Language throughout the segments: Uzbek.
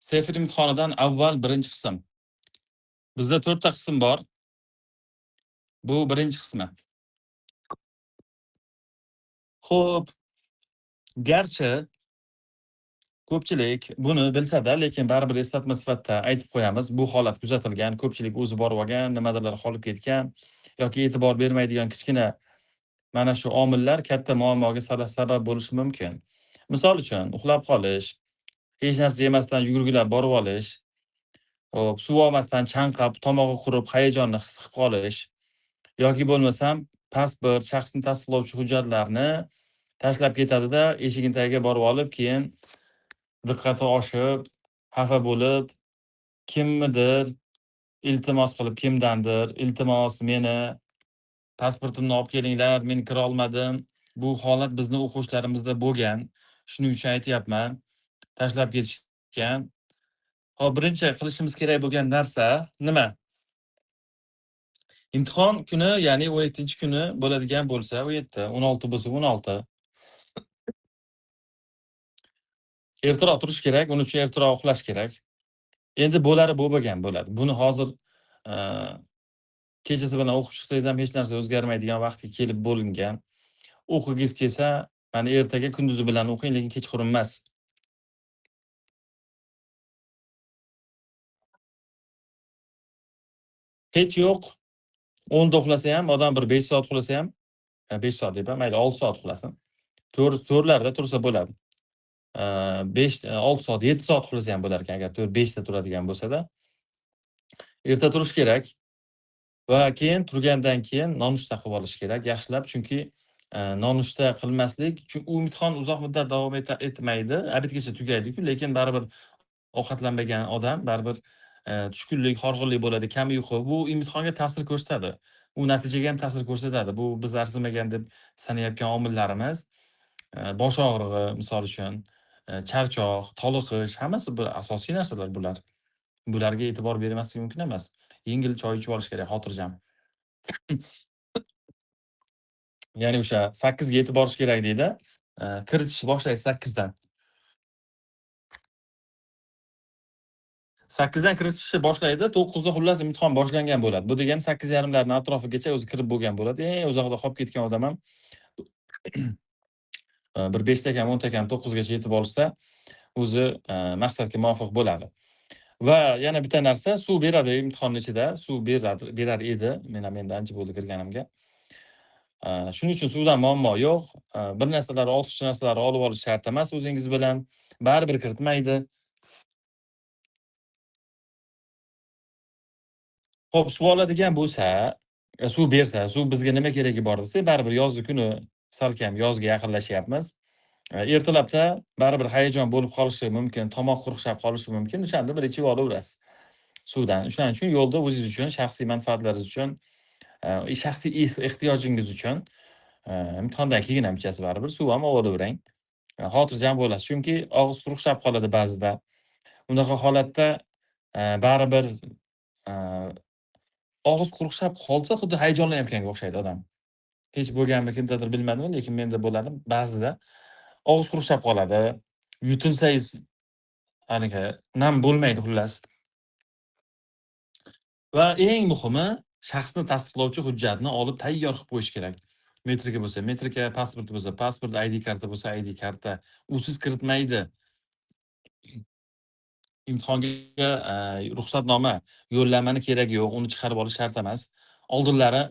Sefir imtihonidan avval birinchi qism. Bizda 4 ta qism bor. Bu birinchi qismi. Xo'p, garchi ko'pchilik buni bilsa-da, lekin baribir eslatma sifatida aytib qo'yamiz. Bu holat kuzatilgan, ko'pchilik o'zi borib olgan, nimadirlar qolib ketgan yoki e'tibor bermaydigan kichkina mana shu omillar katta muammoga sabab bo'lishi mumkin. Misol uchun, uxlab qolish, hech narsa yemasdan yugurgilab borib olish, hop, suv olmasdan chanqab, tomog'i qurib, hayajonni his qilib qolish yoki bo'lmasam pasport, shaxsni tasdiqlovchi hujjatlarni tashlab ketadi-da, eshigini tagiga borib olib, keyin diqqati oshib, xafa bo'lib, kimnidir iltimos qilib, kimdandir, iltimos meni pasportimni olib kelinglar, men kira olmadim. Bu holat bizni o'quvchilarimizda bo'lgan. Shuning uchun aytyapman, tashlab ketishgan. Hop, birinchi qilishimiz kerak bo'lgan narsa nima? Imtihon kuni, ya'ni 17-kuni bo'ladigan bo'lsa, 17, 16 bo'lsa 16. Ertaroq turish kerak, uning uchun ertaroq uxlash kerak. Endi bo'lari bo'lgan bo'ladi. Buni hozir kechasi bilan o'qib chiqsangiz ham hech narsa o'zgarmaydigan vaqtga kelib bo'lingan. O'qigingiz kelsa, mana ertaga kunduzi bilan o'qing, lekin kechqurun emas. Hech yo'q, 10 da uxlasa ham, odam bir 5 soat uxlasa ham, 5 soat deb ham mayli, 6 soat uxlasin. 4larda tursa bo'ladi. 5, 6 soat, 7 soat uxlasa ham bo'lar ekan, agar 5 da turadigan bo'lsa-da. Erta turish kerak va keyin turgandan keyin nonushta qilib olish kerak, yaxshilab, chunki nonushta qilmaslik, chunki u imtihon uzoq muddat davom etmaydi, obedgacha tugaydi-ku, lekin baribir ovqatlanmagan odam baribir tushkunlik, horg'inlik bo'ladi, kam uyqu. Bu imtihonga ta'sir ko'rsatadi. U natijaga ham ta'sir ko'rsatadi. Bu biz arzimagan deb sanayotgan omillarimiz, bosh og'rig'i, misol uchun, charchoq, toliqish, hammasi bir asosiy narsalar bular. Bularga e'tibor bermaslik mumkin emas. Yengil choy ichib olish kerak, xotirjam. Ya'ni o'sha 8 ga yetib borish kerak deydi. Kiritish boshlaydi 8 dan. 8 dan kiritishni boshlaydi, 9 da xullas imtihon boshlangan bo'ladi. Bu degani 8:30 larning atrofigacha o'zi kirib bo'lgan bo'ladi. Eng uzoqda qolib ketgan odam ham bir 5 ta kam, 10 ta kam 9 gacha yetib olsa, o'zi maqsadga muvofiq bo'ladi. Va yana bitta narsa, suv beradi imtihonning ichida, suv berar edi. Men ham endi ancha bo'ldi kirganimga. Shuning uchun suvdan muammo yo'q. Bir narsalar, ortiqcha narsalarni olib olish shart emas o'zingiz bilan. Baribir kiritmaydi. Xo'p, suv oladigan bo'lsa, suv bersa, suv bizga nima keragi bor desa, baribir yozgi kuni salkam yozga yaqinlashyapmiz. Ertalabda baribir hayajon bo'lib qolishi mumkin, tomoq quruqshab qolishi mumkin. O'shanda bir ichib olaverasiz suvdan. Shuning uchun yo'lda o'zingiz uchun, shaxsiy manfaatlaringiz uchun, shaxsiy ehtiyojingiz uchun imtihondan keyin ham ichasiz baribir, suv ham olavering. Xotirjam bo'lasiz. Chunki og'iz quruqshab qoladi ba'zida. Unaqa holatda baribir og'iz quruqshab qolsa, xuddi hayajonlanayotganga o'xshaydi odam. Hech bo'lganmi, kimdadir bilmadim, lekin menda bo'ladi. Ba'zida og'iz quruqshab qoladi. Yutinsangiz aniqa nam bo'lmaydi xullas. Va eng muhimi, shaxsni tasdiqlovchi hujjatni olib tayyor qilib qo'yish kerak. Metrika bo'lsa, metrika, pasport bo'lsa, pasport, ID karta bo'lsa, ID karta. Usiz kiritmaydi. Imtihonga ruxsatnoma, yo'llanmani keragi yo'q, uni chiqarib olish shart emas. Oldinlari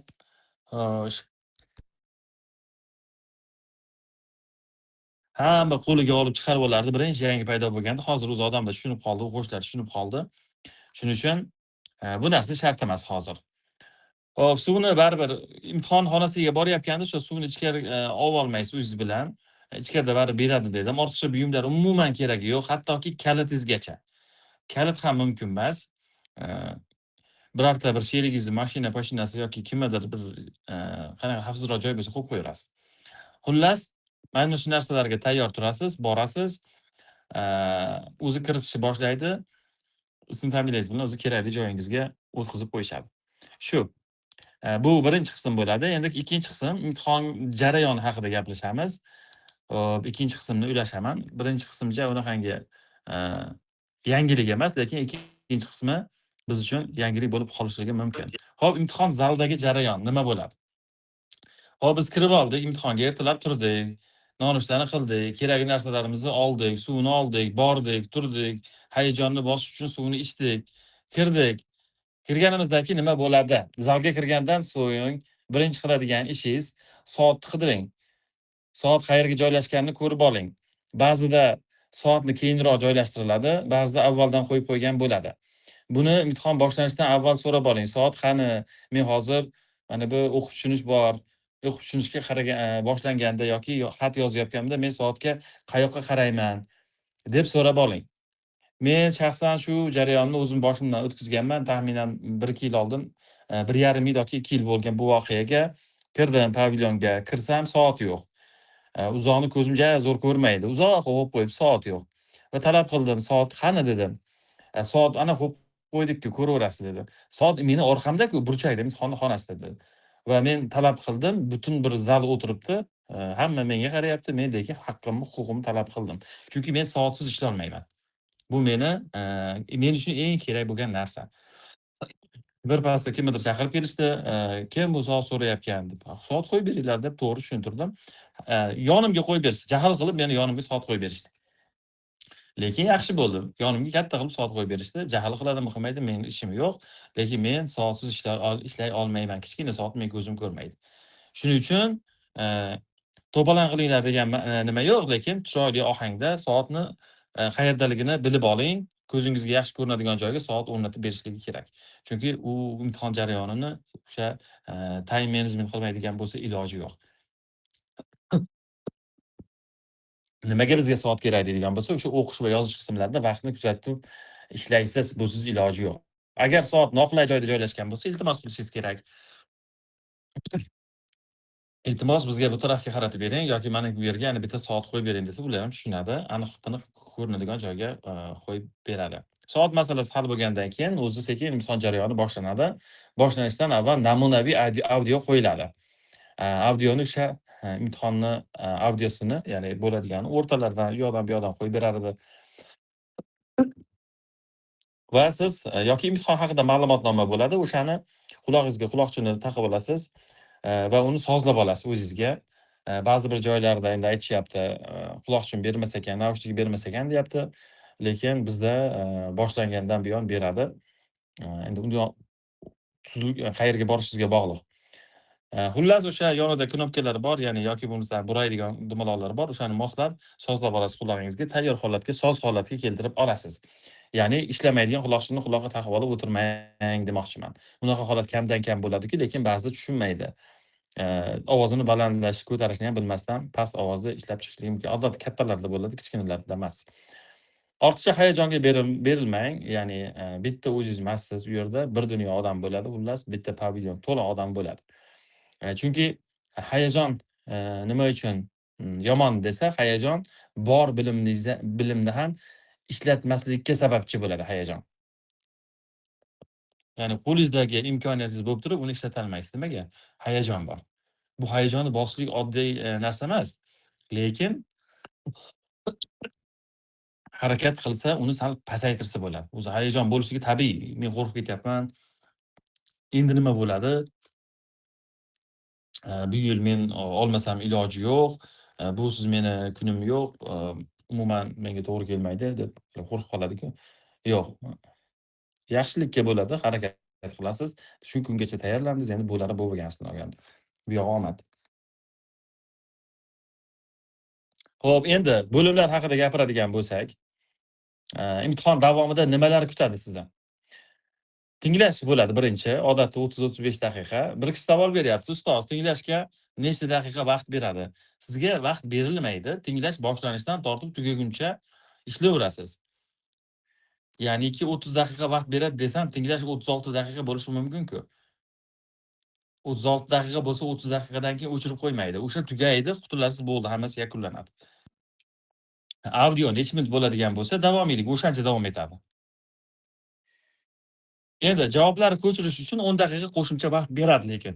hamma qo'liga olib chiqarib olardi. Birinchi yangi paydo bo'lganda, hozir o'zi odamlar tushunib qoldi, o'quvchilar tushunib qoldi. Shuning uchun bu narsa shart emas hozir. Hop, suvni baribir imtihon xonasiga boryapganda o'sha suvni ichkari olib olmaysiz o'zingiz bilan. Ichkarida baribir beradi dedim. Ortiqcha buyumlar umuman keragi yo'q, hattoki kalitingizgacha. Kalit ham mumkin emas. Birorta bir sherigingizni mashinasi yoki kimnidir bir qanaqa xavfsizroq joy bo'lsa qo'yib qo'yasiz. Xullas, mana shu narsalarga tayyor turasiz, borasiz. O'zi kiritishni boshlaydi. Ism familiyangiz bilan o'zi kerakli joyingizga o'tkazib qo'yishadi. Shu. Bu birinchi qism bo'ladi. Endi ikkinchi qism imtihon jarayoni haqida gaplashamiz. Hop, ikkinchi qismni ulashaman. Birinchi qismcha unaqangi yangilik emas, lekin ikkinchi qismi biz uchun yangilik bo'lib qolishligi mumkin. Hop, imtihon zalidagi jarayon nima bo'ladi? Hop, biz kirib oldik, imtihonga ertalab turdik, nonushtani qildik, kerakli narsalarimizni oldik, suvni oldik, bordik, turdik, hayajonni bosish uchun suvni ichdik, kirdik. Kirganimizdagi nima bo'ladi? Zalga kirgandan so'ng birinchi qiladigan ishingiz soatni qidiring. Soat qayerga joylashganini ko'rib oling. Ba'zida soatni keyinroq joylashtiriladi, ba'zida avvaldan qo'yib qo'ygan bo'ladi. Buni imtihon boshlanishidan avval so'rab oling. Soat qani? Men hozir mana bu o'qib tushunish bor. O'qib tushunishga boshlanganda yoki xat yozyapganimda men soatga qayoqqa qarayman deb so'rab oling. Men shaxsan shu jarayonni o'zim boshimdan o'tkazganman. Taxminan 1-2 yil oldin, 1,5 yil yoki 2 yil bo'lgan bu voqeaga kirdim pavilyonga. Kirsam soat yo'q. Uzoqni ko'zim zo'r ko'rmaydi. Uzoq qo'yib qo'yib soat yo'q. Va talab qildim. Soat qani dedim. Soat ana qo'yib qo'ydik-ku, ko'raverasiz dedi. Soat meni orqamda-ku, burchakda, imtihon xonasida dedi. Va men talab qildim. Butun bir zal o'tiribdi. Hamma menga qarayapti. Men lekin haqqimni, huquqimni talab qildim. Chunki men soatsiz ishlolmayman. Bu men uchun eng kerak bo'lgan narsa. Bir pasda kimnidir chaqirib kelishdi, kim bu soat so'rayotgan deb. Soat qo'yib beringlar deb to'g'ri tushuntirdim. Yonimga qo'yib berishdi. Jahl qilib meni yonimga soat qo'yib berishdi. Lekin yaxshi bo'ldi. Yonimga katta qilib soat qo'yib berishdi. Jahl qiladimi, qilmaydi, mening ishim yo'q. Lekin men soatsiz ishlay olmayman. Kichkina soat men ko'zim ko'rmaydi. Shuning uchun to'polon qilinglar degan nima yo'q, lekin chiroyli ohangda soatni qayerdaligini bilib oling. Ko'zingizga yaxshi ko'rinadigan joyga soat o'rnatib berishligi kerak. Chunki u imtihon jarayonini o'sha time management qilmaydigan bo'lsa iloji yo'q. Nimaga bizga soat kerak deydigan bo'lsa, o'sha o'qish va yozish qismlarida vaqtni kuzatib ishlaysiz, busiz iloji yo'q. Agar soat noqulay joyda joylashgan bo'lsa, iltimos qilishingiz kerak. Iltimos bizga bu tarafga qaratib bering yoki mana bu yerga yana bitta soat qo'yib bering desa, ular ham tushunadi. Aniq-tiniq ko'rinadigan joyga qo'yib beradi. Soat masalasi hal bo'lgandan keyin o'zi sekin imtihon jarayoni boshlanadi. Boshlanishidan avval namunaviy audio qo'yiladi. Audioni o'sha imtihonni audiosini, ya'ni bo'ladigan o'rtalardan, u yoqdan bu yoqdan qo'yib berar edi. Va siz yoki imtihon haqida ma'lumotnoma bo'ladi, o'shani qulog'ingizga quloqchini taqib olasiz va uni sozlab olasiz o'zingizga. Ba'zi bir joylarda endi aytishyapti, quloqchin bermas ekan, naushnik bermas ekan deyapti. Lekin bizda boshlangandan buyon beradi. Endi uni qayerga borishingizga bog'liq. Xullas o'sha yonida knopkalar bor, ya'ni yoki bo'lmasa buraydigan dumaloqlar bor. O'shani moslab, sozlab olasiz qulog'ingizga, tayyor holatga, soz holatga keltirib olasiz. Ya'ni ishlamaydigan quloqchinni quloqqa taqib olib o'tirmang demoqchiman. Bunaqa holat kamdan kam bo'ladi-ku, lekin ba'zida tushunmaydi. Ovozini balandlash, ko'tarishni ham bilmasdan past ovozda ishlab chiqishligi mumkin. Odatda kattalarda bo'ladi, kichkinalarda emas. Ortiqcha hayajonga berilmang. Ya'ni bitta o'zingiz emassiz, u yerda bir dunyo odam bo'ladi. Xullas, bitta pavilyon to'la odam bo'ladi. Chunki hayajon nima uchun yomon desa, hayajon bor bilimni ham ishlatmaslikka sababchi bo'ladi hayajon. Ya'ni qo'lingizdagi imkoniyatingiz bo'lib turib, uni ishlatolmaysiz. Nimaga? Hayajon bor. Bu hayajonni bosishlik oddiy narsa emas. Lekin harakat qilsa, uni sal pasaytirsa bo'ladi. O'zi hayajon bo'lishligi tabiiy. Men qo'rqib ketyapman. Endi nima bo'ladi? Bu yil men olmasam iloji yo'q. Busiz meni kunim yo'q. Umuman menga to'g'ri kelmaydi deb qo'rqib qoladi-ku. Yo'q. Yaxshilikka bo'ladi, harakat qilasiz. Shu kungacha tayyorlandingiz, endi bo'lari bo'lmagansidan olganda. Bu yo'q omad. Xo'p, endi bo'limlar haqida gapiradigan bo'lsak, imtihon davomida nimalar kutadi sizdan? Tinglash bo'ladi birinchi, odatda 30-35 daqiqa. Bir kishi savol beryapti, ustoz, tinglashga nechta daqiqa vaqt beradi? Sizga vaqt berilmaydi. Tinglash boshlanishidan tortib tugaguncha ishlayverasiz. Ya'niki 30 daqiqa vaqt beradi desam, tinglash 36 daqiqa bo'lishi mumkin-ku. 36 daqiqa bo'lsa, 30 daqiqadan keyin o'chirib qo'ymaydi. O'sha tugaydi, qutulasiz, bo'ldi, hammasi yakunlanadi. Audio necha minut bo'ladigan bo'lsa, davomiylik o'shancha davom etadi. Endi javoblarni ko'chirish uchun 10 daqiqa qo'shimcha vaqt beradi lekin.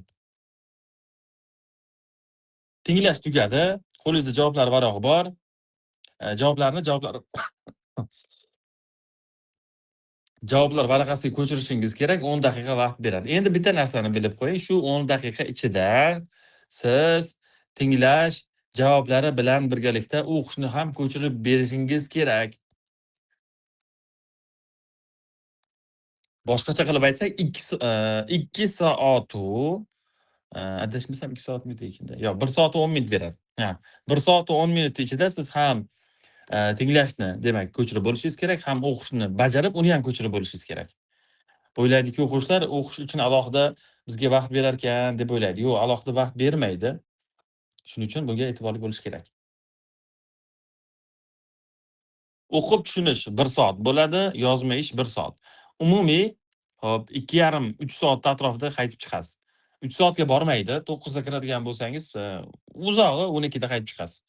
Tinglash tugadi, qo'lingizda javoblar varog'i bor. Javoblarni javoblar varaqasiga ko'chirishingiz kerak, 10 daqiqa vaqt beradi. Endi bitta narsani bilib qo'ying, shu 10 daqiqa ichida siz tinglash javoblari bilan birgalikda o'qishni ham ko'chirib berishingiz kerak. Boshqacha qilib aytsak, 2 soatu, adashmasam 2 soatmidi ekanda? Yo'q, 1 soat 10 minut beradi. Ha, 1 soat 10 minut ichida siz ham tinglashni, demak, ko'chirib bo'lishingiz kerak, ham o'qishni bajarib, uni ham ko'chirib bo'lishingiz kerak. O'ylaydiki o'quvchilar o'qish uchun alohida bizga vaqt berarkan deb o'ylaydi. Yo'q, alohida vaqt bermaydi. Shuning uchun bunga e'tiborli bo'lish kerak. O'qib tushunish 1 soat bo'ladi, yozma ish 1 soat. Umumiy hop 2,5-3 soat atrofida qaytib chiqasiz. 3 soatga bormaydi. 9 da kiradigan bo'lsangiz, uzog'i 12 da qaytib chiqasiz.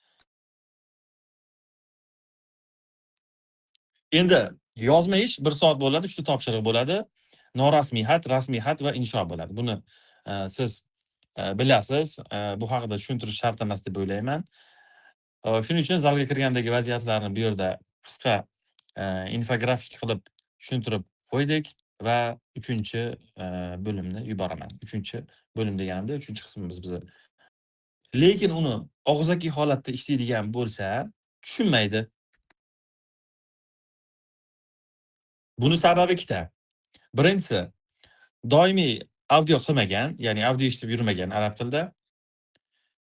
Endi yozma ish 1 soat bo'ladi, 3 ta topshiriq bo'ladi. Norasmiy xat, rasmiy xat va insho bo'ladi. Buni siz bilasiz. Bu haqida tushuntirish shart emas deb o'ylayman. Shuning uchun zalga kirgandagi vaziyatlarni bu yerda qisqa infografik qilib tushuntirib qo'ydik va 3-chi bo'limni yuboraman. 3-chi bo'lim deganimda 3-chi qismimiz bizni. Lekin uni og'zaki holatda ishlaydigan bo'lsa, tushunmaydi. Buni sababi ikkita. Birinchisi, doimiy audio qilmagan, ya'ni audio eshitib yurmagan arab tilida.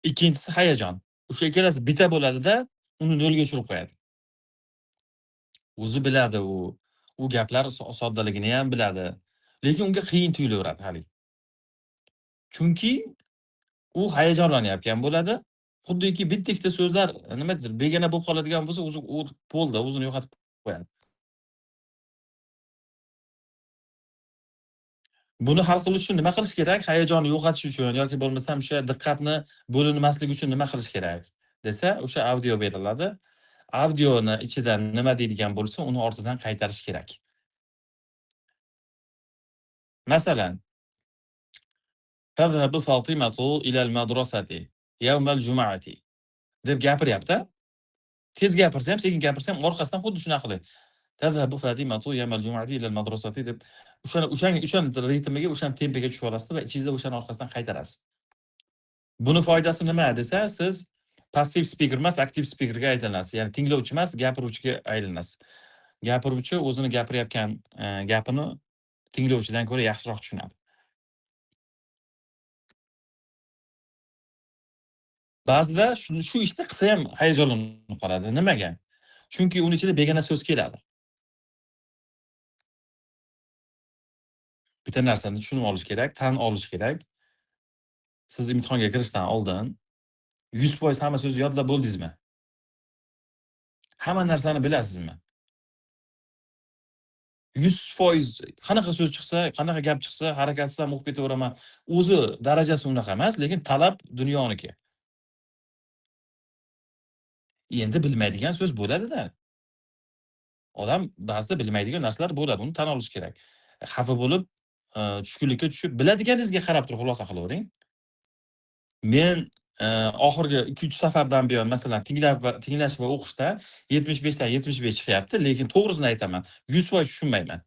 Ikkinchisi hayajon. O'sha ikkalasi bitta bo'ladida, uni nolga tushirib qo'yadi. O'zi biladi u. U gaplar soddaligini ham biladi. Lekin unga qiyin tuyulaveradi hali. Chunki u hayajonlanayotgan bo'ladi. Xuddiki bitta ikkita so'zlar nimadir begona bo'lib qoladigan bo'lsa, o'zi u bo'ldi, o'zini yo'qotib qo'yadi. Buni hal qilish uchun nima qilish kerak? Hayajonni yo'qotish uchun yoki bo'lmasam o'sha diqqatni bo'linmasligi uchun nima qilish kerak desa, o'sha audio beriladi. Audioni ichidan nima deydigan bo'lsa, uni ortidan qaytarish kerak. Masalan, tazhabu Fatimatu ilal madrasati yawmal jum'ati deb gapiryapti. Tez gapirsa ham, sekin gapirsa ham orqasidan xuddi shunaqa qiling. Tazhabu Fatimatu yawmal jum'ati ilal madrasati deb o'sha ritmiga, o'sha tempiga tushib olasiz va ichingizda o'shani orqasidan qaytarasiz. Buni foydasi nima desa, siz passiv speaker emas, aktiv speakerga aylanasiz. Ya'ni tinglovchi emas, gapiruvchiga aylanasiz. Gapiruvchi o'zini gapirayotgan gapini tinglovchidan ko'ra yaxshiroq tushunadi. Ba'zida shu ishni qilsa ham hayajonlanib qoladi. Nimaga? Chunki uning ichida begona so'z keladi. Bitta narsani tushunib olish kerak, tan olish kerak. Siz imtihonga kirishdan oldin 100% hamma so'zni yodlab bo'ldingizmi? Hamma narsani bilasizmi? 100% qanaqa so'z chiqsa, qanaqa gap chiqsa, harakatsiz ham o'qib ketaveraman. O'zi darajasi unaqa emas, lekin talab dunyoniki. Endi bilmaydigan so'z bo'ladi-da. Odam ba'zida bilmaydigan narsalar bo'ladi, uni tan olish kerak. Xafa bo'lib, tushkunlikka tushib, biladiganingizga qarab turib xulosa qilavering. Men oxirgi 2-3 safardan buyon masalan tinglash va o'qishda 75 dan 75 chiqyapti, lekin to'g'risini aytaman, 100% tushunmayman.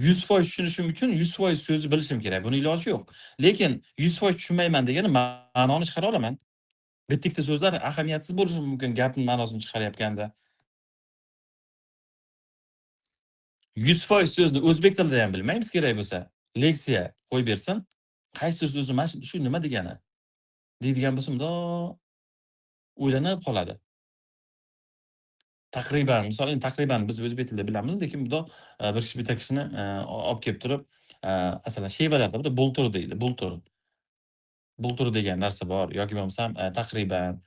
100% tushunishim uchun 100% so'zni bilishim kerak. Buni iloji yo'q. Lekin 100% tushunmayman degani ma'noni chiqara olaman. Bitta-ikkita so'zlar ahamiyatsiz bo'lishi mumkin gapning ma'nosini chiqarayotganda. 100% so'zni o'zbek tilida ham bilmaymiz kerak bo'lsa, leksiya qo'yib bersin. Qaysi so'zni mana shu nima degani? Deydigan bo'lsa, mundoq o'ylanib qoladi. Taqriban, misol endi taqriban biz o'zbek tilida bilamiz, lekin bundoq bir kishi bitta kishini olib kelib turib, masalan, shevalarda bir bultur deydi, bultur. Bultur degan narsa bor yoki bo'lmasam taqriban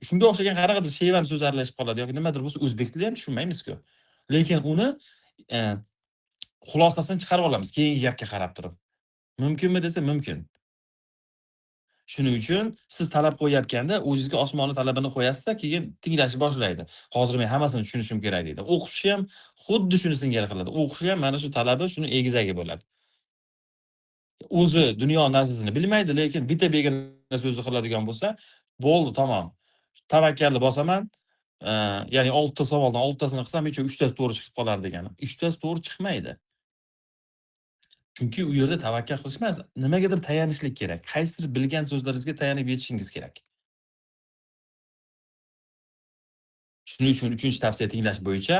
shunga o'xshagan qanaqadir shevani so'zi aralashib qoladi yoki nimadir bo'lsa o'zbek tilida ham tushunmaymiz-ku. Lekin uni e, xulosasini chiqarib olamiz keyingi gapga qarab turib. Mumkinmi desa mumkin. Shuning uchun siz talab qo'yayotganda o'zingizga osmonni talabini qo'yasizda, keyin tinglashni boshlaydi. Hozir men hammasini tushunishim kerak deydi. O'qishi ham xuddi shuni singari qiladi. O'qishi ham mana shu talabi shuni egizagi bo'ladi. O'zi dunyo narsasini bilmaydi, lekin bitta begona so'zni qiladigan bo'lsa, bo'ldi, tamom. Tavakkalni bosaman, ya'ni 6 ta savoldan 6 tasini qilsam hech 3 tasi to'g'ri chiqib qolar deganim. 3 tasi to'g'ri chiqmaydi. Chunki u yerda tavakkal qilish emas, nimagadir tayanishlik kerak. Qaysidir bilgan so'zlaringizga tayanib yetishingiz kerak. Shuning uchun 3-chi tavsiya tinglash bo'yicha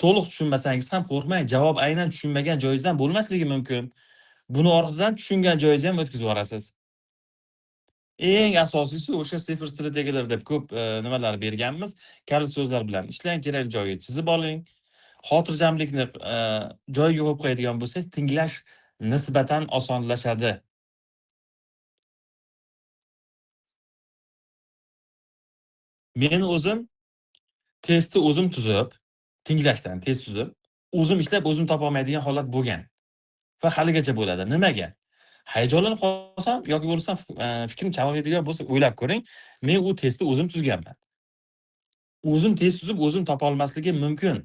to'liq tushunmasangiz ham qo'rqmang, javob aynan tushunmagan joyingizdan bo'lmasligi mumkin. Buni ortidan tushungan joyingizni ham o'tkazib yuborasiz. Eng asosiysi o'sha sifr strategiyalar deb ko'p nimalar berganmiz. Kalit so'zlar bilan ishlang, kerak joyiga chizib oling. Xotirjamlikni joyiga qo'yib qo'yadigan bo'lsangiz, tinglash nisbatan osonlashadi. Men o'zim testni o'zim tuzib, tinglashdan test tuzib, o'zim ishlab, o'zim topa olmaydigan holat bo'lgan va haligacha bo'ladi. Nimaga? Hayajonlanib qolsam yoki bo'lmasam fikrim chalg'iydigan bo'lsa o'ylab ko'ring, men u testni o'zim tuzganman. O'zim test tuzib, o'zim topa olmasligim mumkin,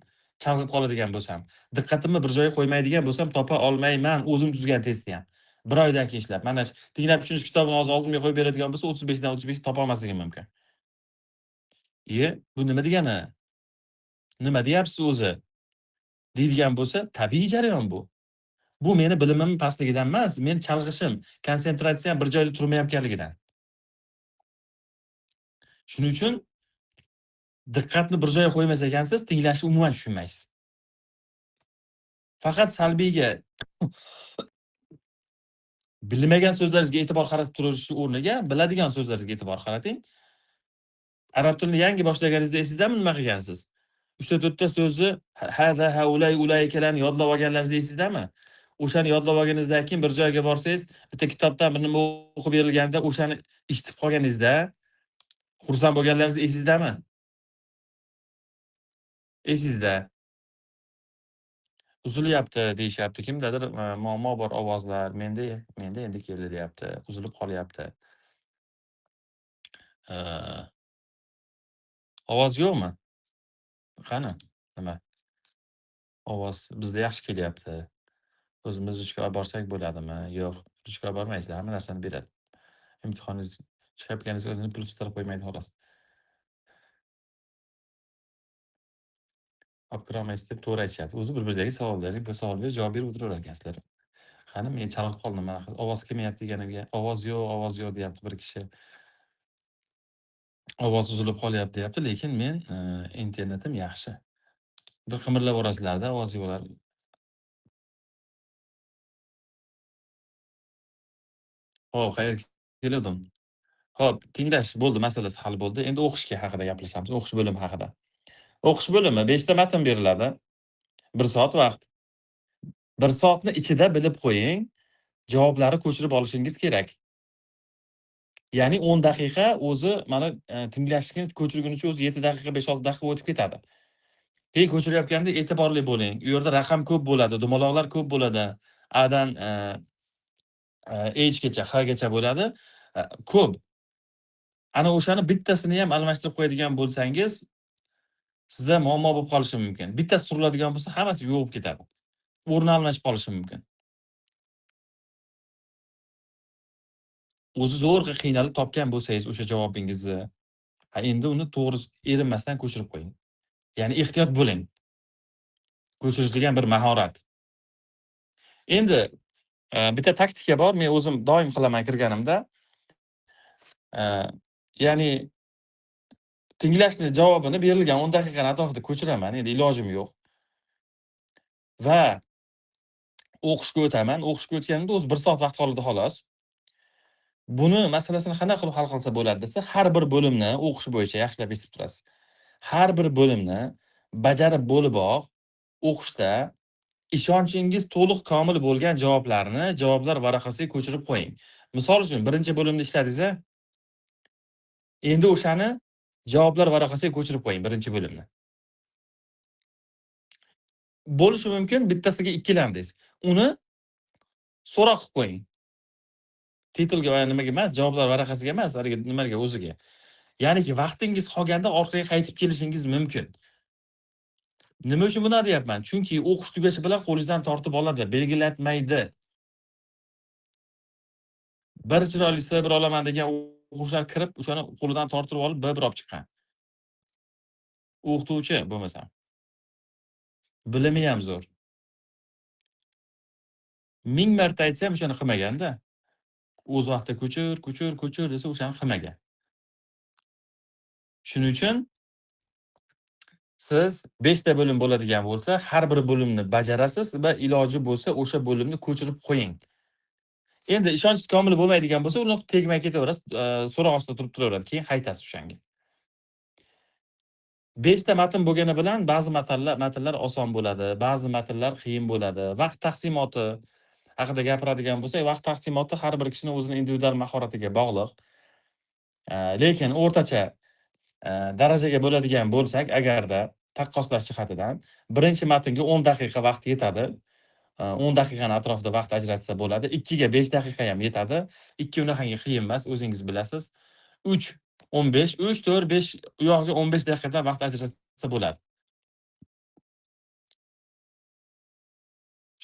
chalg'ib qoladigan bo'lsam. Diqqatimni bir joyga qo'ymaydigan bo'lsam, topa olmayman o'zim tuzgan testni ham. 1 oydan keyin ishlab, mana tinglab tushunish kitobini hozir oldimga qo'yib beradigan bo'lsa, 35 dan 35 topa olmasligim mumkin. Bu nima degani? Nima deyapsiz o'zi? Deydigan bo'lsa, tabiiy jarayon bu. Bu meni bilimim pastligidan emas, men chalg'ishim, konsentratsiyam bir joyda turmayotganligidan. Shuning uchun diqqatni bir joyga qo'ymas ekansiz, tinglashni umuman tushunmaysiz. Faqat salbiyga bilmagan so'zlaringizga e'tibor qaratib turish o'rniga, biladigan so'zlaringizga e'tibor qarating. Arab tilini yangi boshlaganingizda esizdami nima qilgansiz? 3 ta 4 ta so'zni hada, haulay, ulaykalarni yodlab olganlaringiz esizdami? O'shani yodlab olganingizdan keyin bir joyga borsangiz, bitta kitobdan bir nima o'qib berilganda o'shani eshitib qolganingizda xursand bo'lganlaringiz esizdami? Esingizda. Uzilyapti deyishyapti. Kimdadir muammo bor ovozlar. Menda endi keldi deyapti. Uzilib qolyapti. Ovoz yo'qmi? Qani? Nima? Ovoz bizda yaxshi kelyapti. O'zimiz ishga olib borsak bo'ladimi? Yo'q, ishga olib bormaysizlar, hamma narsani beradi. Imtihoningiz chiqayotganingizga o'zini pul qistirib qo'ymaydi xolos. Olib kirolmaysiz deb to'g'ri aytishyapti. O'zi bir-birdagi savollarga bir savolga javob berib o'tiraver ekansizlar. Qani, men chalg'ib qoldim mana ovoz kelmayapti deganimga. Ovoz yo'q deyapti bir kishi. Ovoz uzilib qolyapti deyapti, lekin men internetim yaxshi. Bir qimirlab orasizlarda ovoz yo'qlar. Hop, qayerga keluvdim? Hop, tinglash bo'ldi, masalasi hal bo'ldi. Endi o'qishga haqida gaplashamiz. O'qish bo'limi haqida. O'qish bo'limi 5 ta matn beriladi. 1 soat vaqt. 1 soatni ichida bilib qo'ying, javoblarni ko'chirib olishingiz kerak. Ya'ni 10 daqiqa o'zi mana tinglashni ko'chirgunicha o'zi 7 daqiqa, 5-6 daqiqa o'tib ketadi. Keyin ko'chirayotganda e'tiborli bo'ling. U yerda raqam ko'p bo'ladi, dumaloqlar ko'p bo'ladi. A dan Hgacha, Hgacha bo'ladi. Ko'p. Ana o'shani bittasini ham almashtirib qo'yadigan bo'lsangiz, sizda muammo bo'lib qolishi mumkin. Bittasi suriladigan bo'lsa, hammasi yo'qib ketadi. O'rni almashib qolishi mumkin. O'zi zo'rg'a qiynalib topgan bo'lsangiz o'sha javobingizni, endi uni to'g'ri erinmasdan ko'chirib qo'ying. Ya'ni ehtiyot bo'ling. Ko'chirish degan bir mahorat. Endi bitta taktika bor, men o'zim doim qilaman kirganimda. Ya'ni tinglashni javobini berilgan 10 daqiqani atrofida ko'chiraman, endi ilojim yo'q. Va o'qishga o'taman. O'qishga o'tganimda o'zi 1 soat vaqt qoladi xolos. Buni masalasini qanday qilib hal qilsa bo'ladi desa, har bir bo'limni o'qish bo'yicha yaxshilab eshitib turasiz. Har bir bo'limni bajarib bo'liboq o'qishda ishonchingiz to'liq komil bo'lgan javoblarni javoblar varaqasiga ko'chirib qo'ying. Misol uchun, birinchi bo'limda ishladingiz-a? Endi o'shani javoblar varaqasiga ko'chirib qo'ying birinchi bo'limni. Bo'lishi mumkin bittasiga ikkilandingiz. Uni so'roq qilib qo'ying. Titlga va nimaga emas, javoblar varaqasiga emas, haligi nimaga o'ziga. Ya'niki vaqtingiz qolganda orqaga qaytib kelishingiz mumkin. Nima uchun buni deyapman? Chunki o'qish tugashi bilan qo'lingizdan tortib oladi, belgilatmaydi. Bir chiroyli bir olaman degan o'quvchilar kirib, o'shani qo'lidan tortib olib, bir olib chiqqan. o'qituvchi bo'lmasam. Bilimi ham zo'r. 1000 marta aytsam o'shani qilmaganda. O'z vaqtida ko'chir, ko'chir, ko'chir desa o'shani qilmagan. Shuning uchun siz 5 ta bo'lim bo'ladigan bo'lsa, har bir bo'limni bajarasiz va iloji bo'lsa o'sha bo'limni ko'chirib qo'ying. Endi ishonch komil bo'lmaydigan bo'lsa, uni tegmay ketaverasiz, so'roq ostida turib turaveradi. Keyin qaytasiz o'shanga. 5 ta matn bo'lgani bilan ba'zi matnlar oson bo'ladi, ba'zi matnlar qiyin bo'ladi. Vaqt taqsimoti haqida gapiradigan bo'lsak, vaqt taqsimoti har bir kishining o'zining individual mahoratiga bog'liq. Lekin o'rtacha darajaga bo'ladigan bo'lsak, agarda taqqoslash jihatidan birinchi matnga 10 daqiqa vaqt yetadi. 10 daqiqani atrofida vaqt ajratsa bo'ladi. 2 ga 5 daqiqa ham yetadi. 2 unaqangi qiyin emas, o'zingiz bilasiz. 3 15, 3 4 5 u yog'iga 15 daqiqadan vaqt ajratsa bo'ladi.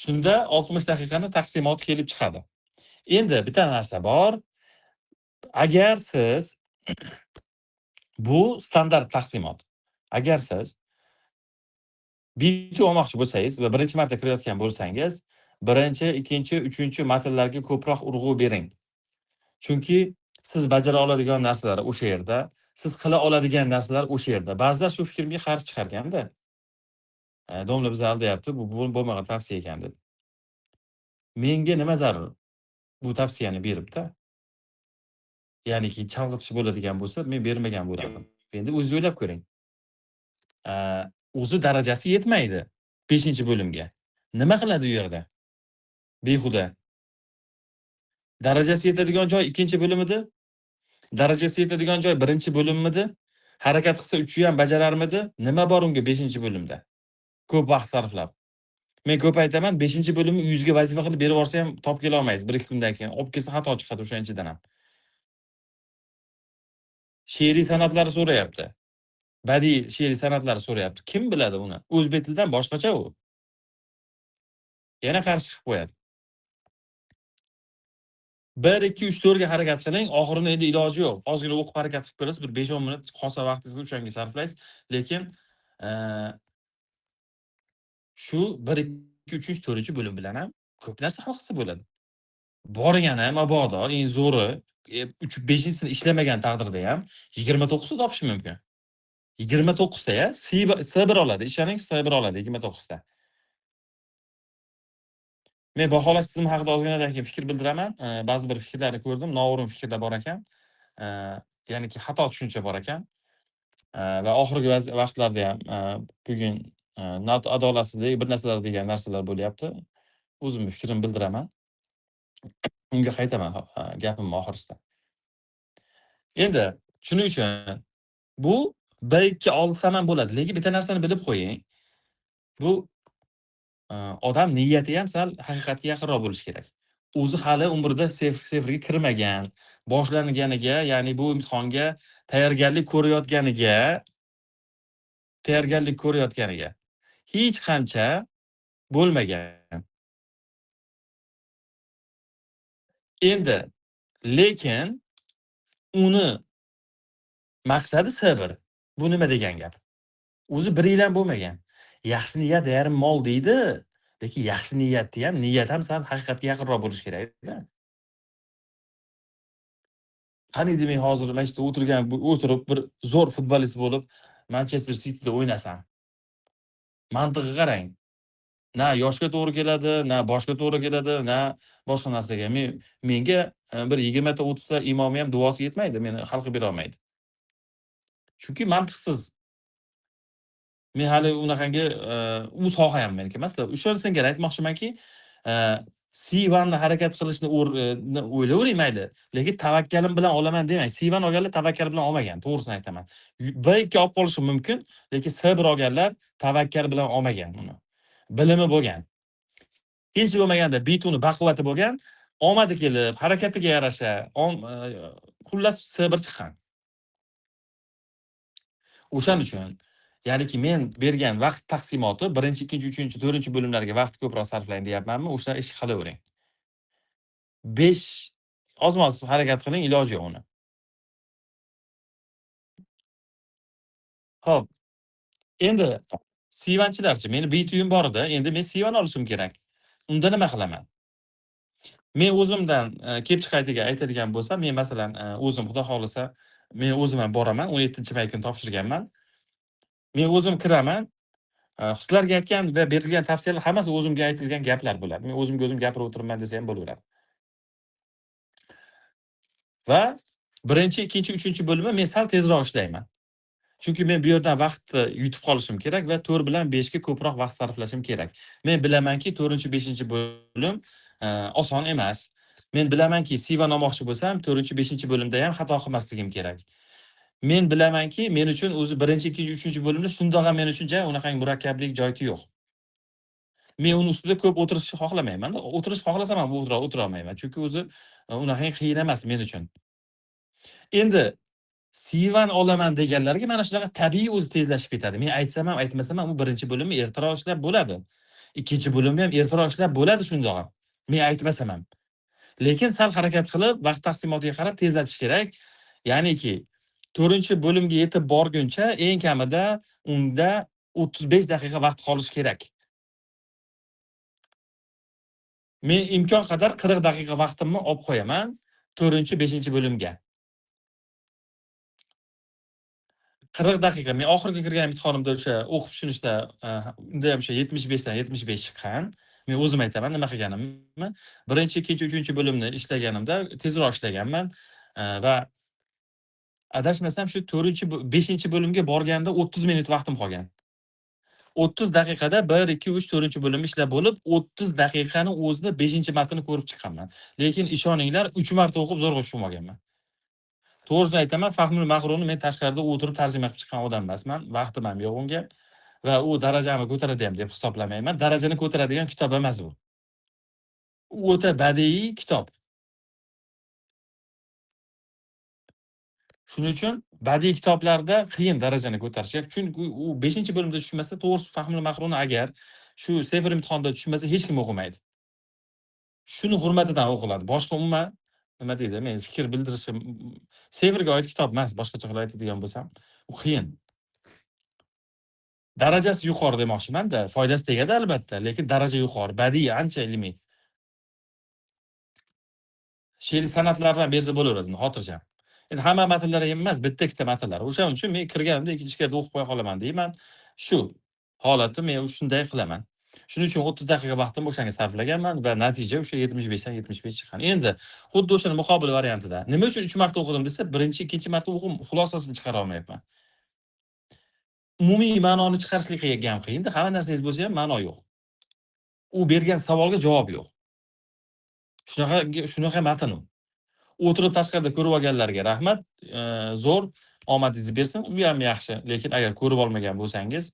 Shunda 60 daqiqani taqsimoti kelib chiqadi. Endi bitta narsa bor. Agar siz bu standart taqsimot. Agar siz B2 olmoqchi bo'lsangiz va birinchi marta kirayotgan bo'lsangiz, birinchi, ikkinchi, uchinchi matnlarga ko'proq urg'u bering. Chunki siz bajara oladigan narsalar o'sha yerda, siz qila oladigan narsalar o'sha yerda. Ba'zilar shu fikrimga qarshi chiqarganda, domla bizni aldayapti, bu bo'lmagan tavsiya ekan deb. Menga nima zarur? Bu tavsiyani beribdi. Ya'niki chalg'itish bo'ladigan bo'lsa, men bermagan bo'lardim. Endi o'zingiz o'ylab ko'ring. O'zi darajasi yetmaydi 5-bo'limga. Nima qiladi u yerda? Behuda. Darajasi yetadigan joy 2-bo'limida? Darajasi yetadigan joy 1-bo'limmidi? Harakat qilsa 3 ham bajararmidi? Nima bor unga 5-bo'limda? Ko'p vaqt sarflab. Men ko'p aytaman, 5-bo'limni uyingizga vazifa qilib berib yorsa ham top kela olmaysiz 1-2 kundan keyin. Olib kelsa xato chiqadi o'shanchidan ham. She'riy san'atlari so'rayapti. Badiiy she'riy san'atlari so'rayapti. Kim biladi uni? O'zbek tilidan boshqacha u. Yana qarshi chiqib qo'yadi. 1 2 3 4 ga harakat qiling, oxirini endi iloji yo'q. Ozgina o'qib harakat qilib ko'rasiz, bir 5-10 minut qolsa vaqtingizni o'shanga sarflaysiz, lekin shu 1 2 3 4-bo'lim bilan ham ko'p narsa hal qilsa bo'ladi. Borgani mabodo, eng zo'ri 3-5-sini ishlamagan taqdirda ham 29 ta topish mumkin. 29 ta ya, S1 oladi, ishoning S1 oladi 29 ta. Men baholash tizimi haqida ozginadan keyin fikr bildiraman. Ba'zi bir fikrlarni ko'rdim, noo'rin fikrlar bor ekan. Ya'niki xato tushuncha bor ekan. Va oxirgi vaqtlarda ham bugun adolatsizlik, bir narsalar degan narsalar bo'lyapti. O'zimning fikrimni bildiraman. Unga qaytaman gapimni oxirisida. Endi shuning uchun bu 1-2 olsam ham bo'ladi, lekin bitta narsani bilib qo'ying. Bu odam niyati ham sal haqiqatga yaqinroq bo'lishi kerak. O'zi hali umrida sefrga kirmagan, boshlanganiga, ya'ni bu imtihonga tayyorgarlik ko'rayotganiga hech qancha bo'lmagan. Endi lekin uni maqsadi sabr. Bu nima degan gap? O'zi 1 yil ham bo'lmagan. Yaxshi niyat yarim mol deydi, lekin yaxshi niyat ham sal haqiqatga yaqinroq bo'lishi kerak-da. Qaniydi men hozir mana shu o'tirib bir zo'r futbolist bo'lib Manchester Cityda o'ynasam. Mantiqqa qarang. Na yoshga to'g'ri keladi, na boshga to'g'ri keladi, na boshqa narsaga. Menga bir 20 ta 30 ta imomi ham duosi yetmaydi, meni hal qilib bera olmaydi. Chunki mantiqsiz. Men hali unaqangi u soha ham meniki emasda. O'shani singari aytmoqchimanki, C1 ni harakat qilishni o'ylayvering mayli, lekin tavakkalim bilan olaman demang. C1 olganlar tavakkal bilan olmagan, to'g'risini aytaman. 1-2 olib qolishi mumkin, lekin S1 olganlar tavakkal bilan olmagan uni. Bilimi bo'lgan. Hech bo'lmaganda B2 ni baquvvati bo'lgan, omadi kelib, harakatiga yarasha, xullas S1 chiqqan. O'shaning uchun, ya'niki men bergan vaqt taqsimoti 1-chi, 2-chi, 3-chi, 4-chi bo'limlarga vaqt ko'proq sarflang deyapmanmi? O'sha ish qilavering. 5 ozmoz harakat qiling, iloji yo'q uni. Xo'p, Endi Siyvanchilarchi, meni bitta uyim bor edi. Endi men Siyvan olishim kerak. Unda nima qilaman? Men o'zimdan kelib chiqaydigan aytadigan bo'lsam, men masalan, o'zim Xudo xolisa, men o'zim ham boraman. 17-may kuni topshirganman. Men o'zim kiraman. Sizlarga aytgan va berilgan tavsiyalar hammasi o'zimga aytilgan gaplar bo'ladi. Men o'zimga o'zim gapirib o'tiribman desa ham bo'laveradi. Va birinchi, ikkinchi, uchinchi bo'limda men sal tezroq ishlayman. Chunki men bu yerdan vaqtni yutib qolishim kerak va 4 bilan 5 ga ko'proq vaqt sarflashim kerak. Men bilamanki 4-chi, 5-chi bo'lim oson emas. Men bilamanki Sivan olmoqchi bo'lsam 4-chi, 5-chi bo'limda ham xato qilmasligim kerak. Men bilamanki men uchun o'zi 1-chi, 2-chi, 3-chi bo'limda shundoq ham men uchun unaqangi murakkablik joyi yo'q. Men uni ustida ko'p o'tirishni xohlamayman. O'tirish xohlasam ham o'tira olmayman. Chunki o'zi unaqangi qiyin emas men uchun. Endi Sivan olaman deganlarga mana shunaqa tabiiy o'zi tezlashib ketadi. Men aytsam ham, aytmasam ham u 1-chi bo'limni ertaroq ishlab bo'ladi. 2-chi bo'limni ham ertaroq ishlab bo'ladi shundoq ham. Men aytmasam ham. Lekin sal harakat qilib, vaqt taqsimotiga qarab tezlatish kerak. Ya'niki 4-chi bo'limga yetib borguncha eng kamida unda 35 daqiqa vaqt qolishi kerak. Men imkon qadar 40 daqiqa vaqtimni olib qo'yaman 4-chi, 5-chi bo'limga. 40 daqiqa. Men oxirgi kirgan imtihonimda o'sha o'qib tushunishda unda ham o'sha 75 dan 75 chiqqan. Men o'zim aytaman nima qilganimni. 1-chi, 2-chi, 3-chi bo'limni ishlaganimda tezroq ishlaganman va adashmasam shu 4-chi, 5-chi bo'limga borganda 30 minut vaqtim qolgan. 30 daqiqada 1, 2, 3, 4-chi bo'limni ishlab bo'lib, 30 daqiqani o'zida 5-chi martani ko'rib chiqqanman. Lekin ishoninglar, 3 marta o'qib zo'rg'a tushunib olganman. To'g'risini aytaman, Fahmul Mahruni men tashqarida o'tirib tarjima qilib chiqqan odam emasman. Vaqtim ham yo'q unga va u darajamni ko'taradi ham deb hisoblamayman. Darajani ko'taradigan kitob emas u. U o'ta badiiy kitob. Shuning uchun badiiy kitoblarda qiyin darajani ko'tarish. Chunki u 5-chi bo'limda tushmasa, to'g'risi Fahmul Mahruni agar shu Sefir imtihonda tushmasa hech kim o'qimaydi. Shuni hurmatidan o'qiladi. Boshqa umuman nima deydi, men fikr bildirishim Sefirga oid kitob emas, boshqacha qilib aytadigan bo'lsam, u qiyin. Darajasi yuqori demoqchiman-da, foydasi tegadi albatta, lekin daraja yuqori, badiiy, ancha ilmiy. She'riy san'atlardan bersa bo'laveradi, xotirjam. Endi hamma matnlar ham emas, bitta-ikkita matnlar. O'shaning uchun men kirganimda ichkarida o'qib qo'ya qolaman deyman. Shu holatda men shunday qilaman. Shuning uchun 30 daqiqa vaqtimni o'shanga sarflaganman va natija o'sha 75 dan 75 chiqqan. Endi xuddi o'shani muqobil variantida. Nima uchun 3 marta o'qidim desa, birinchi, ikkinchi marta o'qib xulosasini chiqara olmayapman. Umumiy ma'noni chiqarishlik ham qiyin-da. Hamma narsangiz bo'lsa ham ma'no yo'q. U bergan savolga javob yo'q. Shunaqa matn u. O'tirib tashqarida ko'rib olganlarga rahmat, zo'r omadingizni bersin, u ham yaxshi. Lekin agar ko'rib olmagan bo'lsangiz,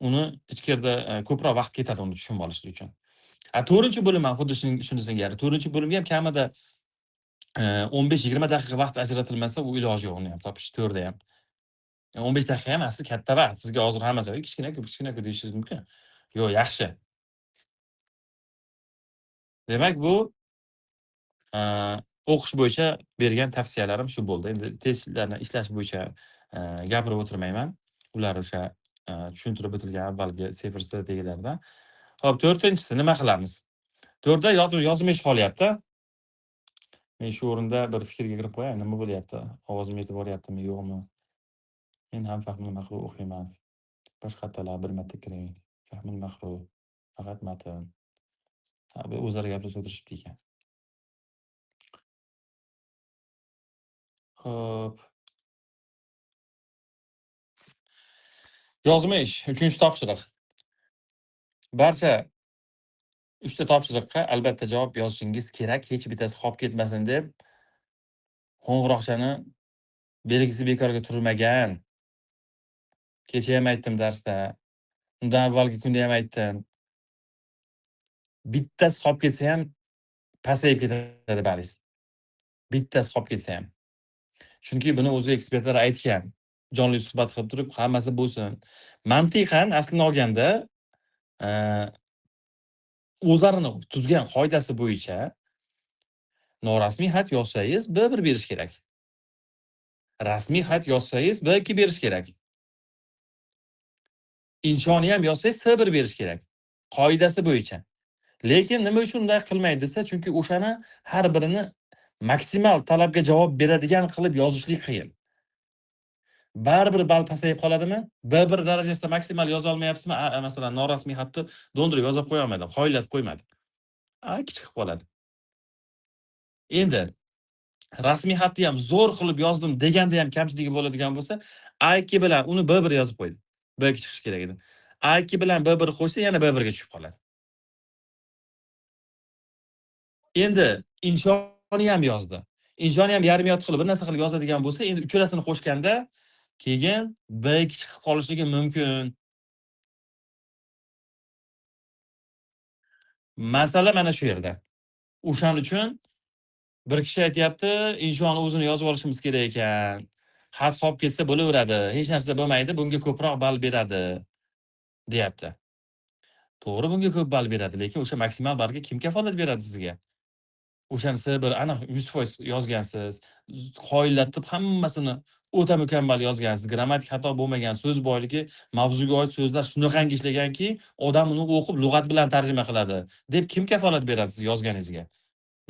uni ichkarida ko'proq vaqt ketadi uni tushunib olishlik uchun. 4-chi bo'lim ham xuddi shuni singari. 4-chi bo'limga ham kamida 15-20 daqiqa vaqt ajratilmasa, u iloji yo'q uni ham topish 4da ham. 15 daqiqa emas, katta vaqt. Sizga hozir hammasi kichkina-ku deyishingiz mumkin. Yo'q, yaxshi. Demak, bu o'qish bo'yicha bergan tavsiyalarim shu bo'ldi. Endi testlarni ishlash bo'yicha gapirib o'tirmayman. Ular o'sha tushuntirib o'tilgan avvalgi Sefir strategiyalaridan. Xo'p, 4-inchisi nima qilamiz? 4da yozma ish qolyapti. Men shu o'rinda bir fikrga kirib qo'yay, nima bo'lyapti? Ovozim yetib boryaptimi, yo'qmi? Men ham Fahmul Mahru o'qiyman. Boshqa xattalar bir marta kiring. Fahmul Mahru, faqat matn. O'zlari gaplashib o'tirishibdi ekan. Xo'p. Yozma ish, 3-topshiriq. Barcha 3ta topshiriqqa albatta javob yozishingiz kerak, hech bittasi qolib ketmasin deb qo'ng'iroqchani belgisi bekorga turmagan. Kecha ham aytdim darsda, undan avvalgi kunda ham aytdim. Bittasi qolib ketsa ham pasayib ketadi balingiz. Bittasi qolib ketsa ham. Chunki buni o'zi ekspertlar aytgan. Jonli suhbat qilib turib, hammasi bo'lsin. Mantiqan aslini olganda, o'zlarini tuzgan qoidasi bo'yicha norasmiy xat yozsangiz B1 berish kerak. Rasmiy xat yozsangiz B2 berish kerak. Inshoni ham yozsangiz S1 berish kerak. Qoidasi bo'yicha. Lekin nima uchun unday qilmaydi desa, chunki o'shani har birini maksimal talabga javob beradigan qilib yozishlik qiyin. Baribir ball pasayib qoladimi? B1 darajasida maksimal yoza olmayapsizmi? Masalan, norasmiy xatni do'ndirib yozib qo'ya olmadim, qoyillatib qo'ymadi. Kichik qilib qoladi. Endi rasmiy xatni ham zo'r qilib yozdim deganda ham kamchiligi bo'ladigan bo'lsa, A2 bilan uni B1 yozib qo'ydi. B2 chiqish kerak edi. A2 bilan B1 qo'shsa yana B1 ga tushib qoladi. Endi inshoni ham yozdi. Inshoni ham yarim yot qilib bir narsa qilib yozadigan bo'lsa, endi uchalasini qo'shganda keyin B2 chiqib qolishligi mumkin. Masala mana shu yerda. O'shaning uchun bir kishi aytayapti, inshoni o'zini yozib olishimiz kerak ekan. Xat qolib ketsa bo'laveradi, hech narsa bo'lmaydi, bunga ko'proq ball beradi, deyapti. To'g'ri, bunga ko'p ball beradi, lekin o'sha maksimal ballga kim kafolat beradi sizga? O'shanisi bir aniq 100% yozgansiz, qoyillatib hammasini o'ta mukammal yozgansiz, grammatik xato bo'lmagan, so'z boyligi, mavzuga oid so'zlar shunaqangi ishlaganki, odam uni o'qib lug'at bilan tarjima qiladi, deb kim kafolat beradi siz yozganingizga?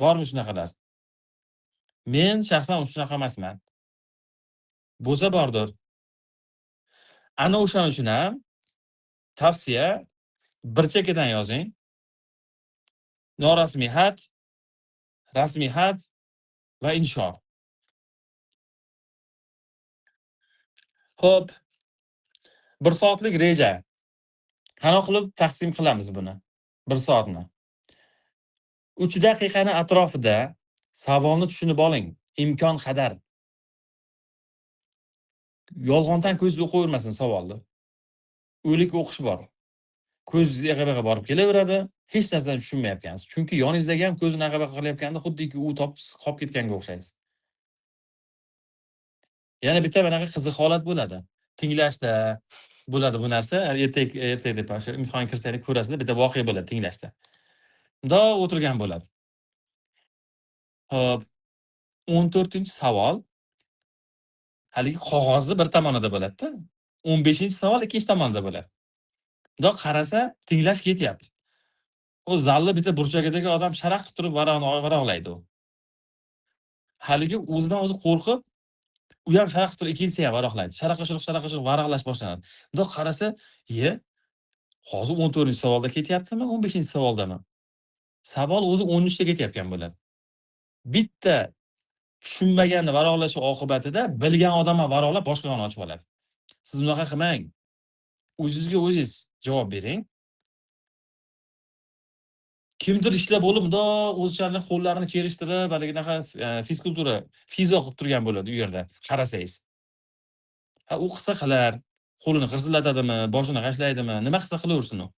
Bormi shunaqalar? Men shaxsan shunaqa emasman. Bo'lsa bordir. Ana o'shaning uchun ham tavsiya bir chekkadan yozing. Norasmiy xat, rasmiy xat va insho. Xo'p, 1 soatlik reja. Qanaqa qilib taqsim qilamiz buni? 1 soatni. 3 daqiqani atrofida savolni tushunib oling, imkon qadar. Yolg'ondan ko'zingiz o'qiyvermasin savolni. O'lik o'qish bor. Ko'zingiz yag'a-bag'a borib kelaveradi, hech narsani tushunmayapsiz. Chunki yoningizdagi ham ko'zini yag'a-bag'a qilayotganda xuddiki u topib qolib ketganga o'xshaysiz. Yana bitta bunaqa qiziq holat bo'ladi. Tinglashda bo'ladi bu narsa. Ertak deb o'sha imtihonga kirsangiz ko'rasizlar, bitta voqea bo'ladi tinglashda. Mundoq o'tirgan bo'ladi. Hop, 14-savol haligi qog'ozni bir tomonida bo'ladi-da. 15-savol ikkinchi tomonda bo'ladi. Mundoq qarasa, tinglash ketyapti. O zalni bitta burchagidagi odam sharaq qilib turib varaqlaydi u. Haligi o'zidan o'zi qo'rqib, u ham sharaq qilib turib ikkinchisi ham varaqlaydi. Sharaq-shiriq varaqlash boshlanadi. Mundoq qarasa, hozir 14-savolda ketyaptimi, 15-savoldami? Savol o'zi 13da ketayotgan bo'ladi. Bitta tushunmaganni varaqlashi oqibatida bilgan odam ham varaqlab boshqani ochib oladi. Siz unaqa qilmang. O'zingizga o'zingiz javob bering. Kimdir ishlab bo'lib, mundoq o'zlarining qo'llarini kerishtirib, haliginaqa fizkultura, fizo qilib turgan bo'ladi u yerda, qarasangiz. U qilsa qilar, qo'lini g'irsillatadimi, boshini g'ashlaydimi, nima qilsa qilaversin u.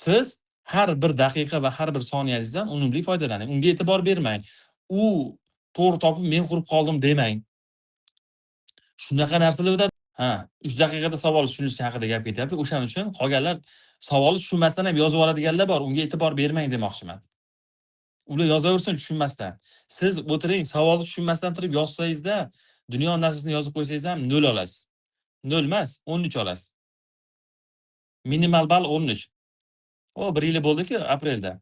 Siz har bir daqiqa va har bir soniyangizdan unumli foydalaning. Unga e'tibor bermang. U to'g'ri topib men qurib qoldim demang. Shunaqa narsalar o'tadi. 3 daqiqada savol tushunish haqida gap ketyapti. O'shaning uchun qolganlar savolni tushunmasdan ham yozib oladiganlar bor. Unga e'tibor bermang demoqchiman. Ular yozaversin tushunmasdan. Siz o'tiring, savolni tushunmasdan turib yozsangizda, dunyo narsasini yozib qo'ysangiz ham 0 olasiz. 0 emas, 13 olasiz. Minimal ball 13. 1 yil bo'ldi-ku, aprelda.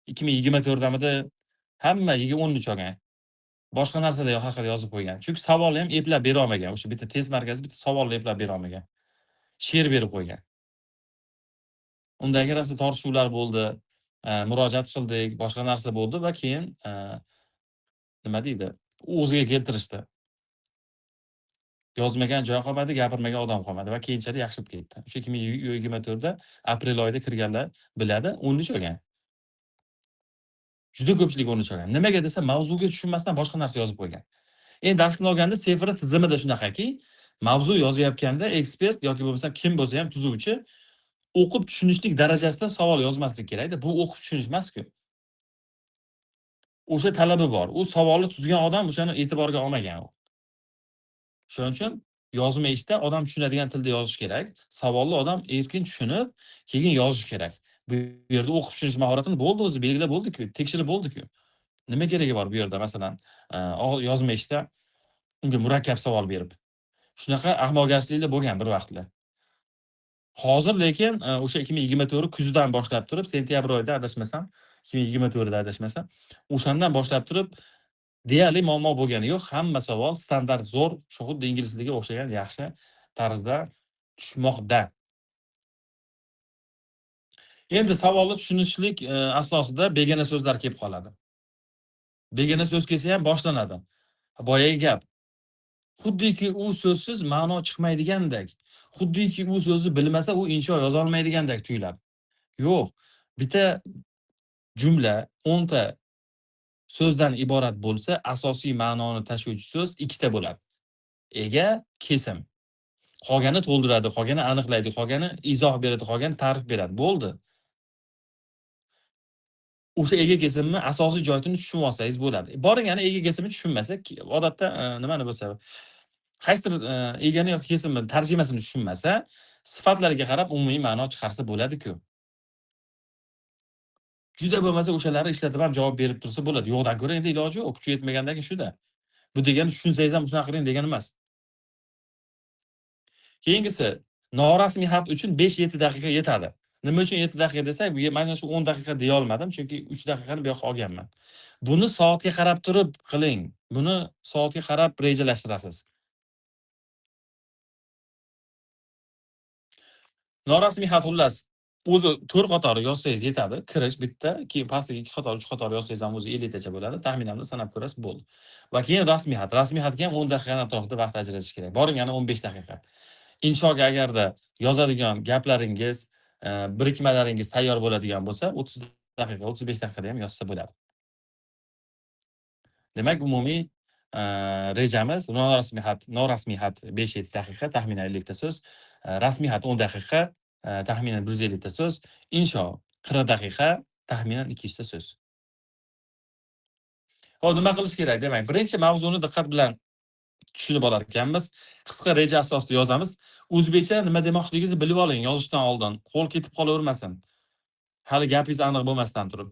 2024damida hamma 13 olgan. Boshqa narsada haqida yozib qo'ygan. Chunki savolni ham eplab bera olmagan. O'sha bitta test markazi bitta savolni eplab bera olmagan. She'r berib qo'ygan. Undagi rosa tortishuvlar bo'ldi. Murojaat qildik, boshqa narsa bo'ldi va keyin nima deydi? O'ziga keltirishdi. Yozmagan joy qolmadi, gapirmagan odam qolmadi va keyinchalik yaxshi bo'lib ketdi. O'sha 2024da aprel oyida kirganlar biladi, 13 olgan. Juda ko'pchilik 13 olgan. Nimaga desa, mavzuga tushunmasdan boshqa narsa yozib qo'ygan. Endi aslini olganda sefra tizimida shunaqaki, mavzu yozayotganda ekspert yoki bo'lmasa kim bo'lsa ham tuzuvchi o'qib tushunishlik darajasida savol yozmaslik kerak-da. Bu o'qib tushunish emas-ku. O'sha talabi bor. U savolni tuzgan odam o'shani e'tiborga olmagan u. Shuning uchun yozma ishda odam tushunadigan tilda yozish kerak. Savolni odam erkin tushunib, keyin yozish kerak. Bu yerda o'qib tushunish mahoratini bo'ldi o'zi belgilab bo'ldi-ku, tekshirib bo'ldi-ku. Nima keragi bor bu yerda masalan, yozma ishda unga murakkab savol berib. Shunaqa ahmoqgarchiliklar bo'lgan bir vaqtlar. Hozir lekin o'sha 2024 kuzidan boshlab turib, sentyabr oyida adashmasam, 2024 da adashmasam, o'shandan boshlab turib deyarli muammo bo'lgani yo'q. Hamma savol standart zo'r, shu xuddi ingliz tiliga o'xshagan yaxshi tarzda tushmoqda. Endi savolni tushunishlik asosida begona so'zlar kelib qoladi. Begona so'z kelsa ham boshlanadi. Boyagi gap. Xuddiki u so'zsiz ma'no chiqmaydigandek. Xuddiki u so'zni bilmasa u insho yoza olmaydigandek tuyuladi. Yo'q. Bitta jumla 10 ta so'zdan iborat bo'lsa, asosiy ma'noni tashuvchi so'z ikkita bo'ladi. Ega, kesim. Qolgani to'ldiradi, qolgani aniqlaydi, qolgani izoh beradi, qolgani ta'rif beradi. Bo'ldi. O'sha ega kesimni asosiy joyini tushunib olsangiz bo'ladi. Boringani ega kesimni tushunmasa, odatda nimani bo'lsa, qaysidir egani yoki kesimni tarjimasini tushunmasa, sifatlariga qarab umumiy ma'no chiqarsa bo'ladi-ku. Juda bo'lmasa o'shalarni ishlatib ham javob berib tursa bo'ladi. Yo'qdan ko'ra endi iloji yo'q. Kuchi yetmagandan keyin shu-da. Bu degani tushunsangiz ham shunaqa qiling degani emas. Keyingisi, norasmiy xat uchun 5-7 daqiqa yetadi. Nima uchun 7 daqiqa desak, mana shu 10 daqiqa deya olmadim, chunki 3 daqiqani bu yoqqa olganman. Buni soatga qarab turib qiling. Buni soatga qarab rejalashtirasiz. Norasmiy xat xullas o'zi 4 qator yozsangiz yetadi. Kirish bitta, keyin pastiga 2 qator, 3 qator yozsangiz ham o'zi 50 tacha bo'ladi. Taxminanni sanab ko'rasiz, bo'ldi. Va keyin rasmiy xat. Rasmiy xatga ham 10 daqiqadan atrofida vaqt ajratish kerak. Boringani 15 daqiqa. Inshoga agarda yozadigan gaplaringiz, birikmalaringiz tayyor bo'ladigan bo'lsa, 30 daqiqa, 35 daqiqada ham yozsa bo'ladi. Demak, umumiy rejamiz norasmiy xat 5-7 daqiqa, taxminan 50 ta so'z, rasmiy xat 10 daqiqa, taxminan 150 ta so'z, insho 40 daqiqa, taxminan 200 ta so'z. Hop, nima qilish kerak? Demak, birinchi mavzuni diqqat bilan tushunib olar ekanmiz. Qisqa reja asosida yozamiz. O'zbekcha nima demoqchiligingizni bilib oling yozishdan oldin. Qo'l ketib qolavermasin. Hali gapingiz aniq bo'lmasdan turib.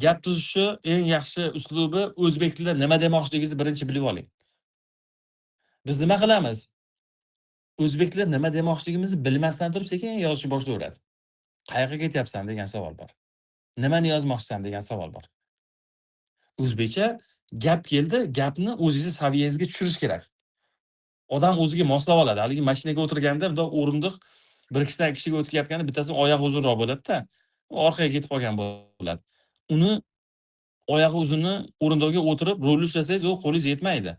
Gap tuzishi eng yaxshi uslubi o'zbek tilida nima demoqchiligingizni birinchi bilib oling. Biz nima qilamiz? O'zbek tilida nima demoqchiligimizni bilmasdan turib sekin yozishni boshlayveradi. Qayoqqa ketyapsan degan savol bor. Nimani yozmoqchisan degan savol bor. O'zbekcha gap keldi, gapni o'zingiz saviyangizga tushirish kerak. Odam o'ziga moslab oladi. Haligi mashinaga o'tirganda bundoq o'rindiq bir kishidan kishiga o'tayotganda bittasi oyog'i uzunroq bo'ladi-da, orqaga ketib qolgan bo'ladi. Uni oyog'i uzunni o'rindiqga o'tirib rulni ushlasangiz, u qo'lingiz yetmaydi.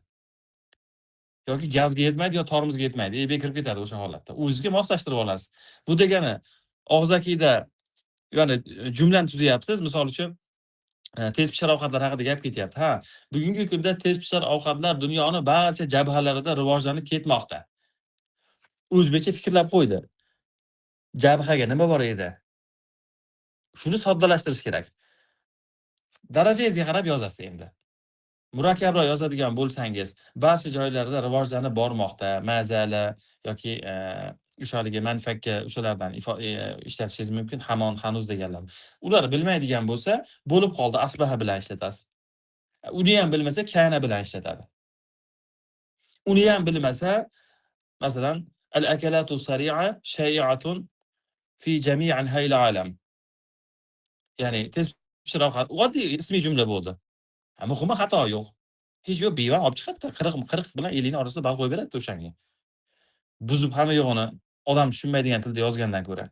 Yoki gazga yetmaydi, yo tormozga yetmaydi. Bekirib ketadi o'sha holatda. O'zingizga moslashtirib olasiz. Bu degani og'zakida ya'ni jumlani tuzyapsiz. Misol uchun tez pishar ovqatlar haqida gap ketyapti. Ha, bugungi kunda tez pishar ovqatlar dunyoning barcha jabhalarida rivojlanib ketmoqda. O'zbekcha fikrlab qo'ydi. Jabhaga nima bor edi? Shuni soddalashtirish kerak. Darajangizga qarab yozasiz endi. Murakkabroq yozadigan bo'lsangiz, barcha joylarda rivojlanib bormoqda, mazali yoki o'shaligi manfakka o'shalardan ishlatishingiz mumkin, hamon, hanuz deganlar. Ular bilmaydigan bo'lsa, bo'lib qoldi asbaha bilan ishlatasiz. Uni ham bilmasa, kana bilan ishlatadi. Uni ham bilmasa, masalan, al-akalatu sari'a shay'atun fi jami' anha'il alam. Ya'ni tez pishir ovqat oddiy ismiy jumla bo'ldi. Muhimi xato yo'q. Hech yo'q, beva olib chiqadi. 40 bilan 50 ning orasida bal qo'yib beradi o'shanga. Buzib hamma yo'g'ini odam tushunmaydigan tilda yozgandan ko'ra.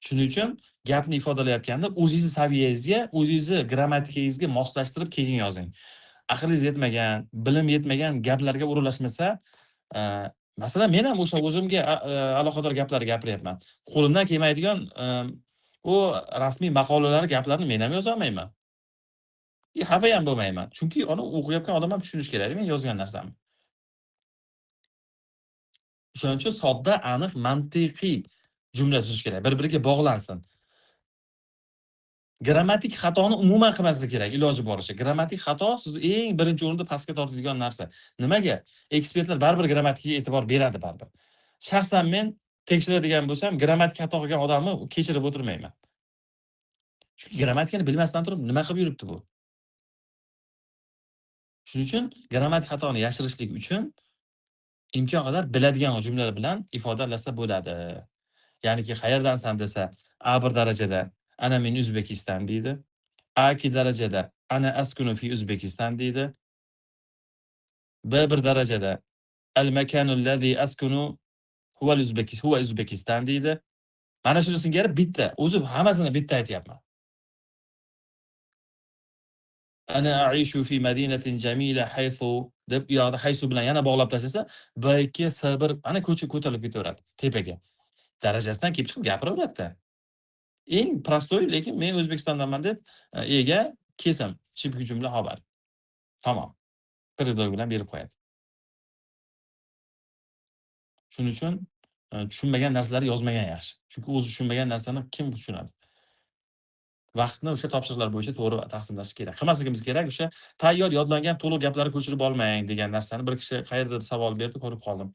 Shuning uchun gapni ifodalayotganda o'zingiz saviyangizga, o'zingiz grammatikangizga moslashtirib keyin yozing. Aqlingiz yetmagan, bilim yetmagan gaplarga o'ralashmasa, masalan, men ham o'sha o'zimga aloqador gaplar gapiryapman. Qo'limdan kelmaydigan u rasmiy maqolalar gaplarni men ham yoza olmayman. Xafa ham bo'lmayman. Chunki uni o'qiyotgan odam ham tushunishi kerak men yozgan narsamni. Shuning uchun sodda, aniq, mantiqiy jumla tuzish kerak. Bir-biriga bog'lansin. Grammatik xatoni umuman qilmaslik kerak iloji boricha. Grammatik xato sizni eng birinchi o'rinda pastga tortadigan narsa. Nimaga? Ekspertlar baribir grammatikaga e'tibor beradi baribir. Shaxsan men tekshiradigan bo'lsam, grammatik xato qilgan odamni kechirib o'tirmayman. Chunki grammatikani bilmasdan turib nima qilib yuribdi bu? Shuning uchun grammatik xatoni yashirishlik uchun imkon qadar biladigan jumlalar bilan ifodalasa bo'ladi. Ya'niki qayerdansan desa, A1 darajada ana men O'zbekiston deydi. A2 darajada ana askunu fi O'zbekiston deydi. B1 darajada al makanu allazi askunu huwa O'zbekiston deydi. Mana shuni singari bitta, o'zi hammasini bitta aytyapman. Ana aishu fi madinatin jamila haythu deb yoqda haysu bilan yana bog'lab tashlasa, B2 S1 ana ko'tarilib ketaveradi tepaga. Darajasidan kelib chiqib gapiraveradi. Eng prostoy, lekin men O'zbekistondanman deb ega kesim shibki jumla xabar. Tamom. Predog bilan berib qo'yadi. Shuning uchun tushunmagan narsalarni yozmagan yaxshi. Chunki o'zi tushunmagan narsani kim tushunadi? Vaqtni o'sha topshiriqlar bo'yicha to'g'ri taqsimlash kerak. Qilmasligimiz kerak, o'sha tayyor yodlangan to'liq gaplarni ko'chirib olmang degan narsani bir kishi qayerda savol berdi, ko'rib qoldim.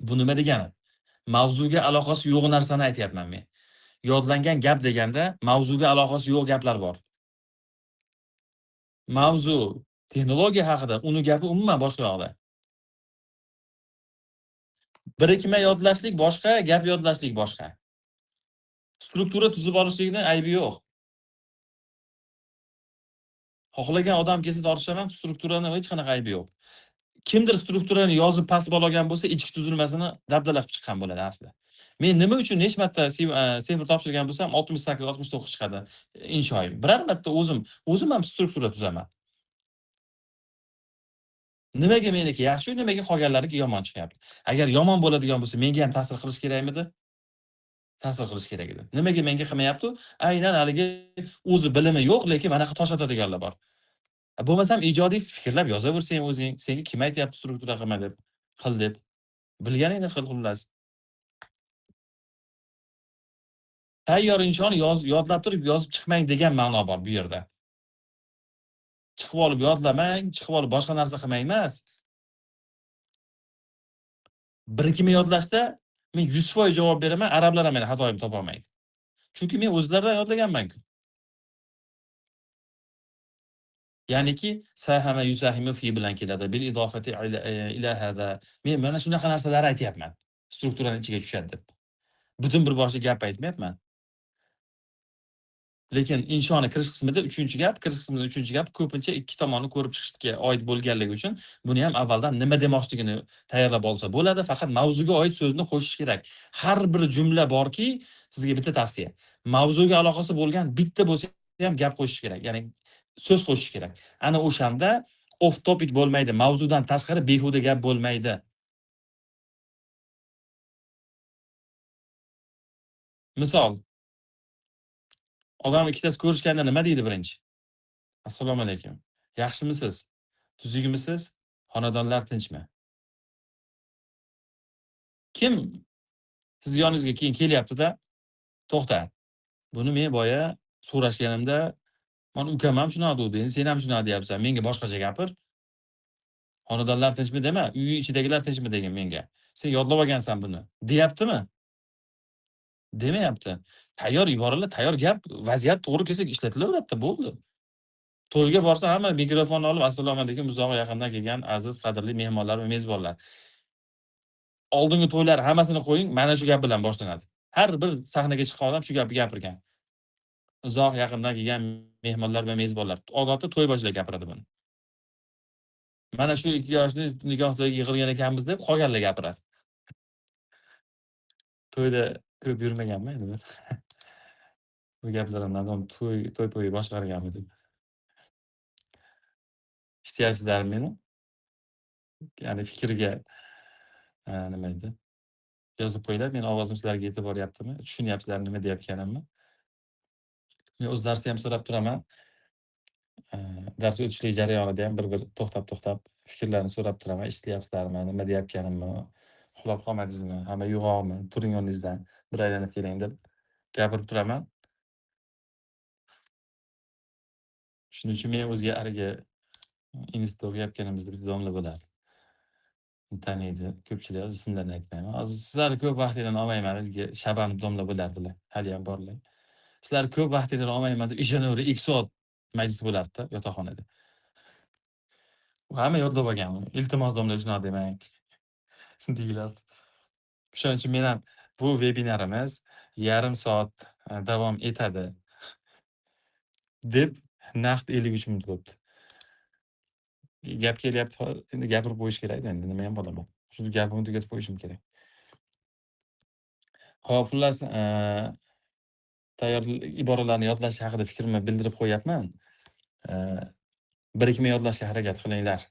Bu nima degani? Mavzuga aloqasi yo'q narsani aytyapman men. Yodlangan gap deganda mavzuga aloqasi yo'q gaplar bor. Mavzu texnologiya haqida, uni gapi umuman boshqa yoqda. Birikma yodlashlik boshqa, gap yodlashlik boshqa. Struktura tuzib olishlikning aybi yo'q. Xohlagan odam kelsa tortishaman, strukturani hech qanaqa aybi yo'q. Kimdir strukturani yozib pasib olgan bo'lsa, ichki tuzilmasini dabdala qilib chiqqan bo'ladi asli. Men nima uchun necha marta sefr topshirgan bo'lsam 68, 69 chiqadi inshoyim. Biror marta o'zim ham struktura tuzaman. Nimaga meniki yaxshi, nimaga qolganlarniki yomon chiqyapti? Agar yomon bo'ladigan bo'lsa, menga ham ta'sir qilish kerakmidi? Ta'sir qilish kerak edi. Nimaga menga qilmayapti? Aynan haligi o'zi bilimi yo'q, lekin mana tosh otadiganlar bor. Bo'lmasam ijodiy fikrlab yozaversang o'zing, senga kim aytyapti struktura qilma deb, qil deb. Bilganingni qil xullas. Tayyor inshoni yodlab turib yozib chiqmang degan ma'no bor bu yerda. Chiqib olib yodlamang, chiqib olib boshqa narsa qilmang emas. Birikma yodlashda men 100% javob beraman, arablar ham meni xatoyimni topa olmaydi. Chunki men o'zlaridan yodlaganman-ku. Ya'niki sahama yusahimu fi bilan keladi. Bil idofati ila hada. Men mana shunaqa narsalar aytyapman. Strukturaning ichiga tushadi deb. Butun bir boshli gap aytmayapman. Lekin inshoni kirish qismida 3-gap, kirish qismida 3-gap ko'pincha ikki tomonni ko'rib chiqishga oid bo'lganligi uchun buni ham avvaldan nima demoqchiligini tayyorlab olsa bo'ladi, faqat mavzuga oid so'zni qo'shish kerak. Har bir jumla borki, sizga bitta tavsiya. Mavzuga aloqasi bo'lgan bitta bo'lsa ham gap qo'shish kerak, ya'ni so'z qo'shish kerak. Ana o'shanda off topic bo'lmaydi, mavzudan tashqari behuda gap bo'lmaydi. Misol, odam ikkitasi ko'rishganda nima deydi birinchi? Assalomu alaykum. Yaxshimisiz? Tuzukmisiz? Xonadonlar tinchmi? Kim siz yoningizga keyin kelyapti-da, to'xta. Buni men boya so'rashganimda, "Men ukam ham shunaqa degdi, endi sen ham shunaqa deyapsan, menga boshqacha gapir. Xonadonlar tinchmi dema, uy ichidagilar tinchmi degin menga. Sen yodlab olgansan buni." Deyaptimi? Demayapti. Tayyor iboralar, tayyor gap, vaziyat to'g'ri kelsa ishlatilaveradi, bo'ldi. To'yga borsa hamma mikrofonni olib, "Assalomu alaykum, uzoq yaqindan kelgan aziz, qadrli mehmonlar va mezbonlar. Oldingi to'ylar hammasini qo'ying, mana shu gap bilan boshlanadi." Har bir sahnaga chiqqan odam shu gapni gapirgan. Uzoq yaqindan kelgan mehmonlar va mezbonlar. Odatda to'y boshida gapiradi buni. Mana shu 2 yoshli nikohdagi yig'ilgan ekanmiz deb qolganlar gapiradi. To'yda ko'p yurmaganman endi men. Bu gaplarimdan to'y-po'yi boshqarganmi deb. Eshityapsizlarmi meni? Ya'ni fikriga nima edi? Yozib qo'yinglar, meni ovozim sizlarga yetib boryaptimi? Tushunyapsizlarmi nima deyayotganimni? Men o'z darsda ham so'rab turaman. Dars o'tishlik jarayonida ham bir to'xtab fikrlarni so'rab turaman. Eshityapsizlarmi? Nima deyayotganimni? Uxlab qolmadingizmi? Hamma uyg'oqmi? Turing o'rningizdan, bir aylanib keling deb gapirib turaman. Shuning uchun men o'ziga haligi institutda o'qiyotganimizda bitta domla bo'lardi. Taniydi ko'pchilik, hozir ismlarini aytmayman. Hozir sizlarni ko'p vaqtinglarni olmayman, haligi Shabam domla bo'lardilar, haliyam borlar. Sizlarni ko'p vaqtinglarni olmayman deb ishonaver, 2 soat majlis bo'lardi-da yotoqxonada. Hamma yodlab olgan. Iltimos domla shunaqa demang. deyilardi. O'shaning uchun men ham bu vebinarimiz yarim soat davom etadi deb naqd 53 minut bo'libdi. Gap kelyapti, endi gapirib qo'yish kerak-da, endi nima ham bo'laman. Shu gapimni tugatib qo'yishim kerak. Hop, xullas, tayyor iboralarni yodlash haqida fikrimni bildirib qo'yapman. 1-2 kun yodlashga harakat qilinglar.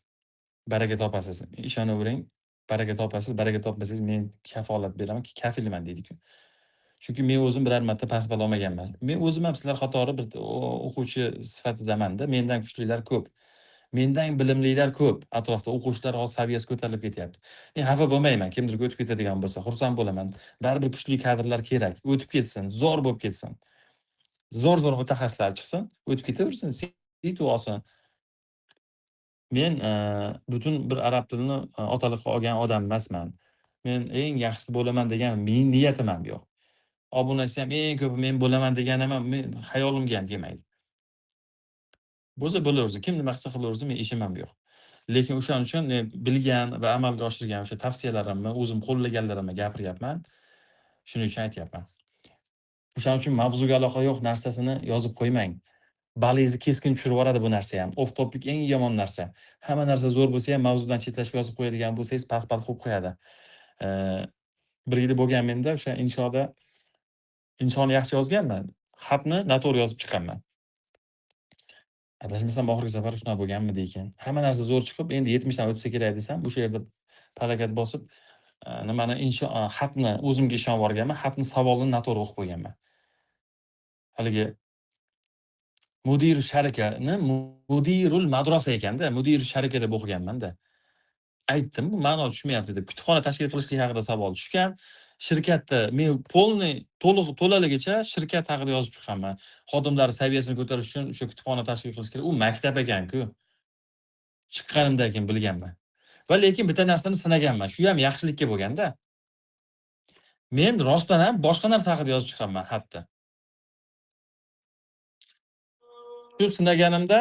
Baraka topasiz. Ishonavering, baraka topasiz. Baraka topmasangiz men kafolat beraman, kafilman deydi-ku. Chunki men o'zim biror marta past ball olmaganman. Men o'zim ham sizlar qatori bir o'quvchi sifatidamanda, mendan kuchlilar ko'p. Mendan bilimlilar ko'p. Atrofda o'quvchilar hozir saviyasi ko'tarilib ketyapti. Men xafa bo'lmayman. Kimdir o'tib ketadigan bo'lsa, xursand bo'laman. Baribir kuchli kadrlar kerak. O'tib ketsin, zo'r bo'lib ketsin. Zo'r mutaxassislar chiqsin, o'tib ketaversin, sit olsin. Men butun bir arab tilini otaliqqa olgan odam emasman. Men eng yaxshisi bo'laman degan mening niyatim ham yo'q. Obunasi ham eng ko'pi men bo'laman deganim ham men hayolimga ham kelmaydi. Bo'lsa bo'laversin, kim nima qilsa qilaversin, men ishim ham yo'q. Lekin o'shaning uchun men bilgan va amalga oshirgan o'sha tavsiyalarimni o'zim qo'llaganlarimni gapiryapman. Shuning uchun aytyapman. O'shaning uchun mavzuga aloqa yo'q narsasini yozib qo'ymang. Balingizni keskin tushirib yuboradi bu narsa ham. Off topic eng yomon narsa. Hamma narsa zo'r bo'lsa ham mavzudan chetlashib yozib qo'yadigan bo'lsangiz, past-past qo'yib qo'yadi. Bir yil bo'lgan menda o'sha inshoni yaxshi yozganman. Xatni noto'g'ri yozib chiqqanman. Adashmasam oxirgi safar shunaqa bo'lganmidi ekan. Hamma narsa zo'r chiqib, endi 70 dan o'tsa kerak desam, o'sha yerda palakat bosib, nimani xatni o'zimga ishonib borganman. Xatni savolini noto'g'ri o'qib qo'yganman. Haligi mudiru sharikani mudirul madrasa ekanda, mudiru sharika deb o'qiganman-da. Aytdim, bu ma'no tushmayapti deb. Kutubxona tashkil qilishlik haqida savol tushgan. Shirkatda men to'laligicha shirkat haqida yozib chiqqanman. Xodimlar saviyasini ko'tarish uchun o'sha kutubxona tashkil qilish kerak. U maktab ekan-ku. Chiqqanimdan keyin bilganman. Va lekin bitta narsani sinaganman. Shu ham yaxshilikka bo'lganda. Men rostdan ham boshqa narsa haqida yozib chiqqanman xatda. Shu sinaganimda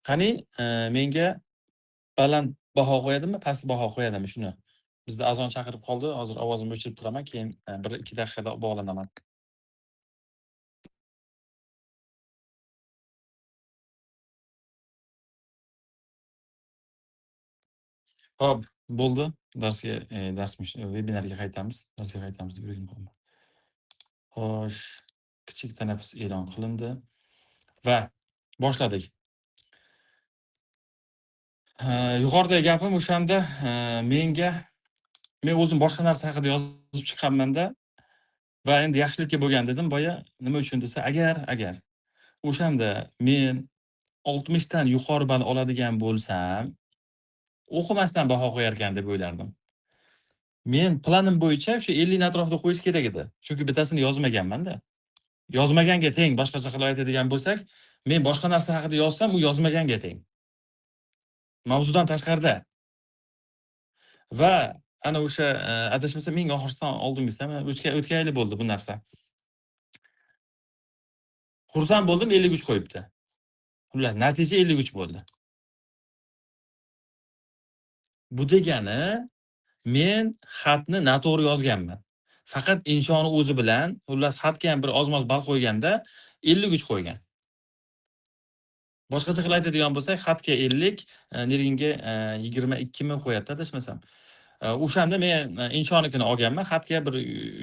qani menga baland baho qo'yadimi, past baho qo'yadimi shuni. Bizda azon chaqirib qoldi. Hozir ovozimni o'chirib turaman, keyin 1-2 daqiqada bog'lanaman. Hop, bo'ldi. Vebinarga qaytamiz. Darsga qaytamiz deb yuragim qoldi. Xo'sh, kichik tanaffus e'lon qilindi va boshladik. Yuqoridagi gapim o'shanda men o'zim boshqa narsa haqida yozib chiqqanman-da va endi yaxshilikka bo'lgan dedim boya. Nima uchun desa, agar o'shanda men 60 dan yuqori ball oladigan bo'lsam, o'qimasdan baho qo'yar ekan deb o'ylardim. Men planim bo'yicha o'sha 50 ni atrofida qo'yish kerak edi. Chunki bittasini yozmaganman-da. Yozmaganga teng, boshqacha qilib aytadigan bo'lsak, men boshqa narsa haqida yozsam, u yozmaganga teng. Mavzudan tashqarida. Va ana o'sha adashmasam ming oxirisidan oldingizda o'tgan yili bo'ldi bu narsa. Xursand bo'ldim, 53 qo'yibdi. Xullas, natija 53 bo'ldi. Bu degani men xatni noto'g'ri yozganman. Faqat inshoni o'zi bilan, xullas xatga ham bir ozmoz ball qo'yganda 53 qo'ygan. Boshqacha qilib aytadigan bo'lsak, xatga 50, neringa 22 mi qo'yadi adashmasam. O'shanda men inshonikini olganman, xatga bir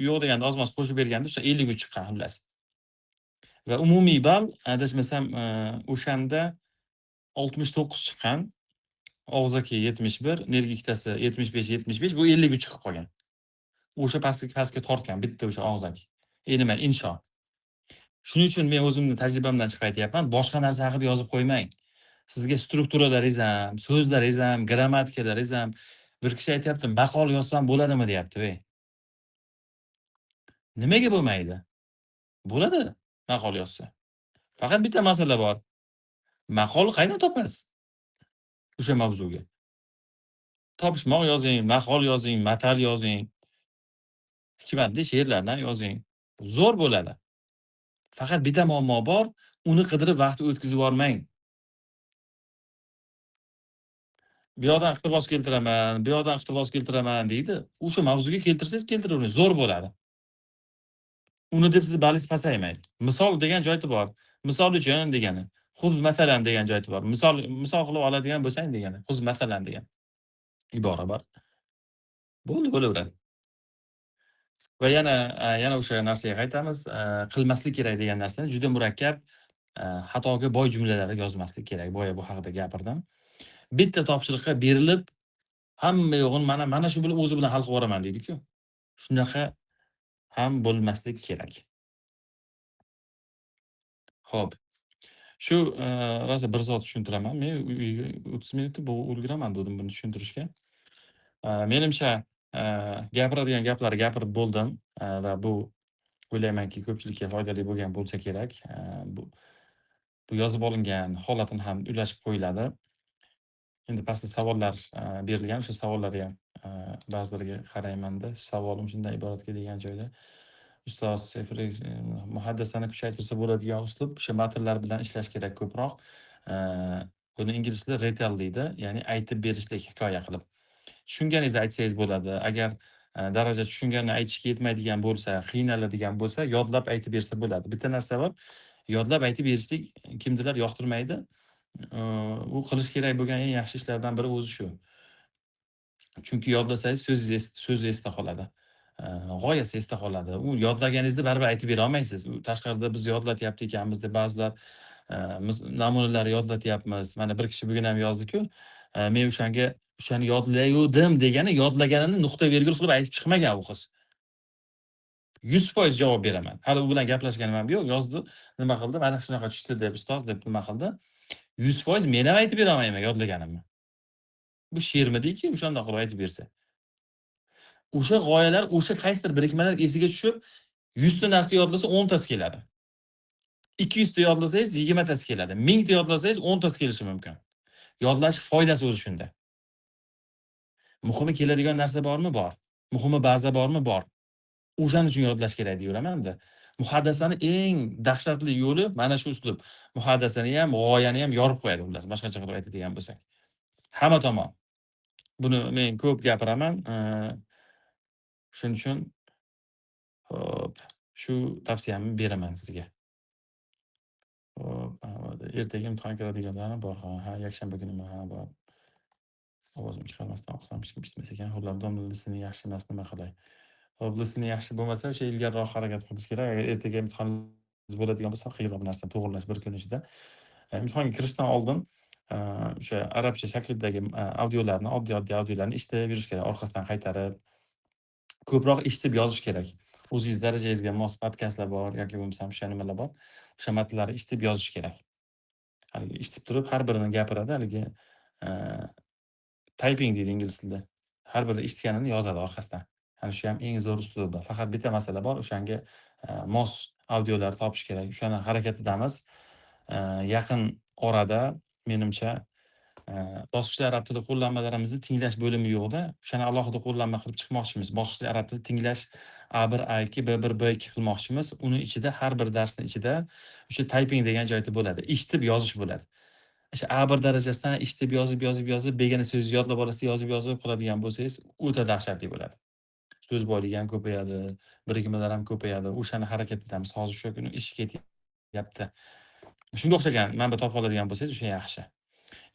yo'q deganda ozmoz qo'shib berganda o'sha 53 chiqqan xullas. Va umumiy ball adashmasam o'shanda 69 chiqqan. Og'zaki 71, nerga ikkitasi 75 bu 53 chiqib qolgan. O'sha pastga tortgan bitta o'sha og'zaki. Nima insho. Shuning uchun men o'zimning tajribamdan chiqib aytyapman, boshqa narsa haqida yozib qo'ymang. Sizga strukturalaringiz ham, so'zlaringiz ham, grammatikalaringiz ham bir kishi aytayapti, maqol yozsam bo'ladimi deyapti, ey. Nimaga bo'lmaydi? Bo'ladi maqol yozsa. Faqat bitta masala bor. Maqol qayerdan topasiz? O'sha mavzuga. Topishmoq yozing, maqol yozing, matal yozing. Hikmatli she'rlardan yozing. Zo'r bo'ladi. Faqat bitta muammo bor, uni qidirib vaqt o'tkazib yormang. Bu yoqdan iqtibos keltiraman, bu yoqdan iqtibos keltiraman deydi. O'sha mavzuga keltirsangiz keltiravering, zo'r bo'ladi. Uni deb siz ballingiz pasaymaydi. Misol degan joyi bor. Misol uchun degani. Xuz masalan degan joyi bor. Misol qilib oladigan bo'lsang degani. Xuz masalan degan ibora bor. Bo'ldi, bo'laveradi. Va yana o'sha narsaga qaytamiz. Qilmaslik kerak degan narsani juda murakkab, xatoga boy jumlalarga yozmaslik kerak. Boya bu haqida gapirdim. Bitta topshiriqqa berilib, hamma yo'g'ini mana shu bilan o'zi bilan hal qilib yuboraman deydi-ku. Shunaqa ham bo'lmaslik kerak. Xo'p. Shu, rosa bir soat tushuntiraman. Men uyga 30 minutda bu ulguraman dedim buni tushuntirishga. Menimcha, gapiradigan gaplarni gapirib bo'ldim, va bu o'ylaymanki ko'pchilikka foydali bo'lgan bo'lsa kerak. Bu yozib olingan holatini ham ulashib qo'yiladi. Endi pastda savollar berilgan. O'sha savollarga ham ba'zilariga qarayman-da. Savolim shundan iboratki degan joyda ustoz Seyfuddin muhaddasani kuchaytirsa bo'ladigan uslub o'sha matnlar bilan ishlash kerak ko'proq. Buni ingliz tilida retell deydi, ya'ni aytib berishlik hikoya qilib. Tushunganingizni aytsangiz bo'ladi. Agar daraja tushunganini aytishga yetmaydigan bo'lsa, qiynaladigan bo'lsa, yodlab aytib bersa bo'ladi. Bitta narsa bor, yodlab aytib berishlik kimnidir yoqtirmaydi. U qilish kerak bo'lgan eng yaxshi ishlardan biri o'zi shu. Chunki yodlasangiz so'zi esda qoladi. G'oyasi esda qoladi. U yodlaganingizni baribir aytib bera olmaysiz. U tashqarida biz yodlatyapti ekanmiz deb ba'zilar namunalar yodlatyapmiz. Mana bir kishi bugun ham yozdi-ku, men o'shani yodlayuvdim degani, yodlaganini nuqta virgul qilib aytib chiqmagan u qiz. 100% javob beraman. Hali u bilan gaplashganim ham yo'q. Yozdi, nima qildi? Mana shunaqa tushdi deb ustoz deb nima qildi? 100% men ham aytib bera olmayman yodlaganimni. Bu she'rmidiki o'shanda qilib aytib bersa. O'sha g'oyalar, o'sha qaysidir birikmalar esiga tushib, 100 ta narsa yodlasa 10 tasi keladi. 200 ta yodlasangiz 20 tasi keladi. 1000 ta yodlasangiz 10 tasi kelishi mumkin. Yodlash foydasi o'zi shunda. Muhimi keladigan narsa bormi? Bor. Muhimi baza bormi? Bor. O'shaning uchun yodlash kerak deyveraman-da. Muhaddasani eng dahshatli yo'li mana shu uslub. Muhaddasani ham, g'oyani ham yorib qo'yadi xullas, boshqacha qilib aytadigan bo'lsak. Hamma tomon. Buni men ko'p gapiraman. Shuning uchun hop, shu tavsiyamni beraman sizga. Hop, ertaga imtihon kiradiganlarni bor. Ha, yakshanba kunimi ha bor. Ovozim chiqarmasdan o'qisam hech kim eshitmas ekan. Xo'p, listening yaxshi emas, nima qilay? Hop, listening yaxshi bo'lmasa, o'sha ilgariroq harakat qilish kerak. Agar ertaga imtihoningiz bo'ladigan bo'lsa, qiyinroq narsani to'g'irlash bir kun ichida. Imtihonga kirishdan oldin o'sha arabcha shaklidagi audiolarni, oddiy audiolarni eshitib yurish kerak, orqasidan qaytarib. Ko'proq eshitib yozish kerak. O'zingiz darajangizga mos podkastlar bor yoki bo'lmasam o'sha nimalar bor. O'sha matnlarni eshitib yozish kerak. Haligi eshitib turib har birini gapiradi, haligi typing deydi ingliz tilida. Har biri eshitganini yozadi orqasidan. Ana shu ham eng zo'r uslubi. Faqat bitta masala bor, o'shanga mos audiolar topish kerak. O'shani harakatidamiz. Yaqin orada menimcha bosqichli arab tili qo'llanmalarimizni tinglash bo'limi yo'q-da. O'shani alohida qo'llanma qilib chiqmoqchimiz. Bosqichli arab tili tinglash A1, A2, B1, B2 qilmoqchimiz. Uni ichida har bir darsning ichida o'sha typing degan joyda bo'ladi. Eshitib yozish bo'ladi. O'sha A1 darajasidan eshitib yozib, begona so'zni yodlab olasiz, yozib qiladigan bo'lsangiz, o'ta dahshatli bo'ladi. So'z boyligi ham ko'payadi, birikmalar ham ko'payadi. O'shani harakat etamiz. Hozir shu kuni ish ketyapti. Shunga o'xshagan manba topib oladigan bo'lsangiz, o'sha yaxshi.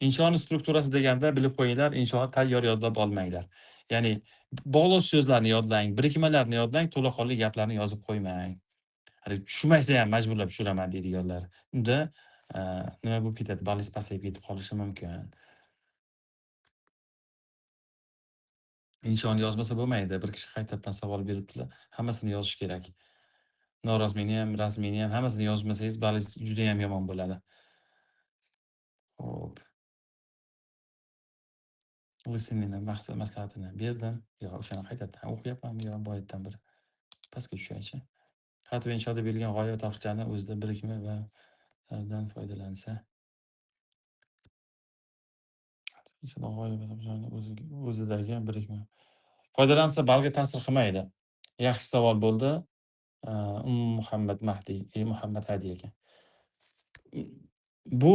Inshoning strukturasi deganda bilib qo'yinglar, inshoni tayyor yodlab olmanglar. Ya'ni bog'lovchi so'zlarni yodlang, birikmalarni yodlang, to'laqonli gaplarni yozib qo'ymang. Hali tushunmasa ham majburlab tushiraman deydiganlar. Unda nima bo'lib ketadi? Ballingiz pasayib ketib qolishi mumkin. Inshoni yozmasa bo'lmaydi. Bir kishi qaytadan savol beribdilar. Hammasini yozish kerak. Norasmiyni ham, rasmiyni ham hammasini yozmasangiz ballingiz juda ham yomon bo'ladi. Xo'p. Listeningni maslahatini berdim. Yo, o'shani qaytadan o'qiyapmanmi yo boyatdan bir pastga tushaychi. Xat va inshoda berilgan g'oya va topshiriqlarni o'zida birikma va ulardan foydalansa. G'oya va topshiriqlarni o'zidagi birikma. Foydalansa balga ta'sir qilmaydi. Yaxshi savol bo'ldi. Muhammad Mahdi, Muhammad Hadi ekan. Bu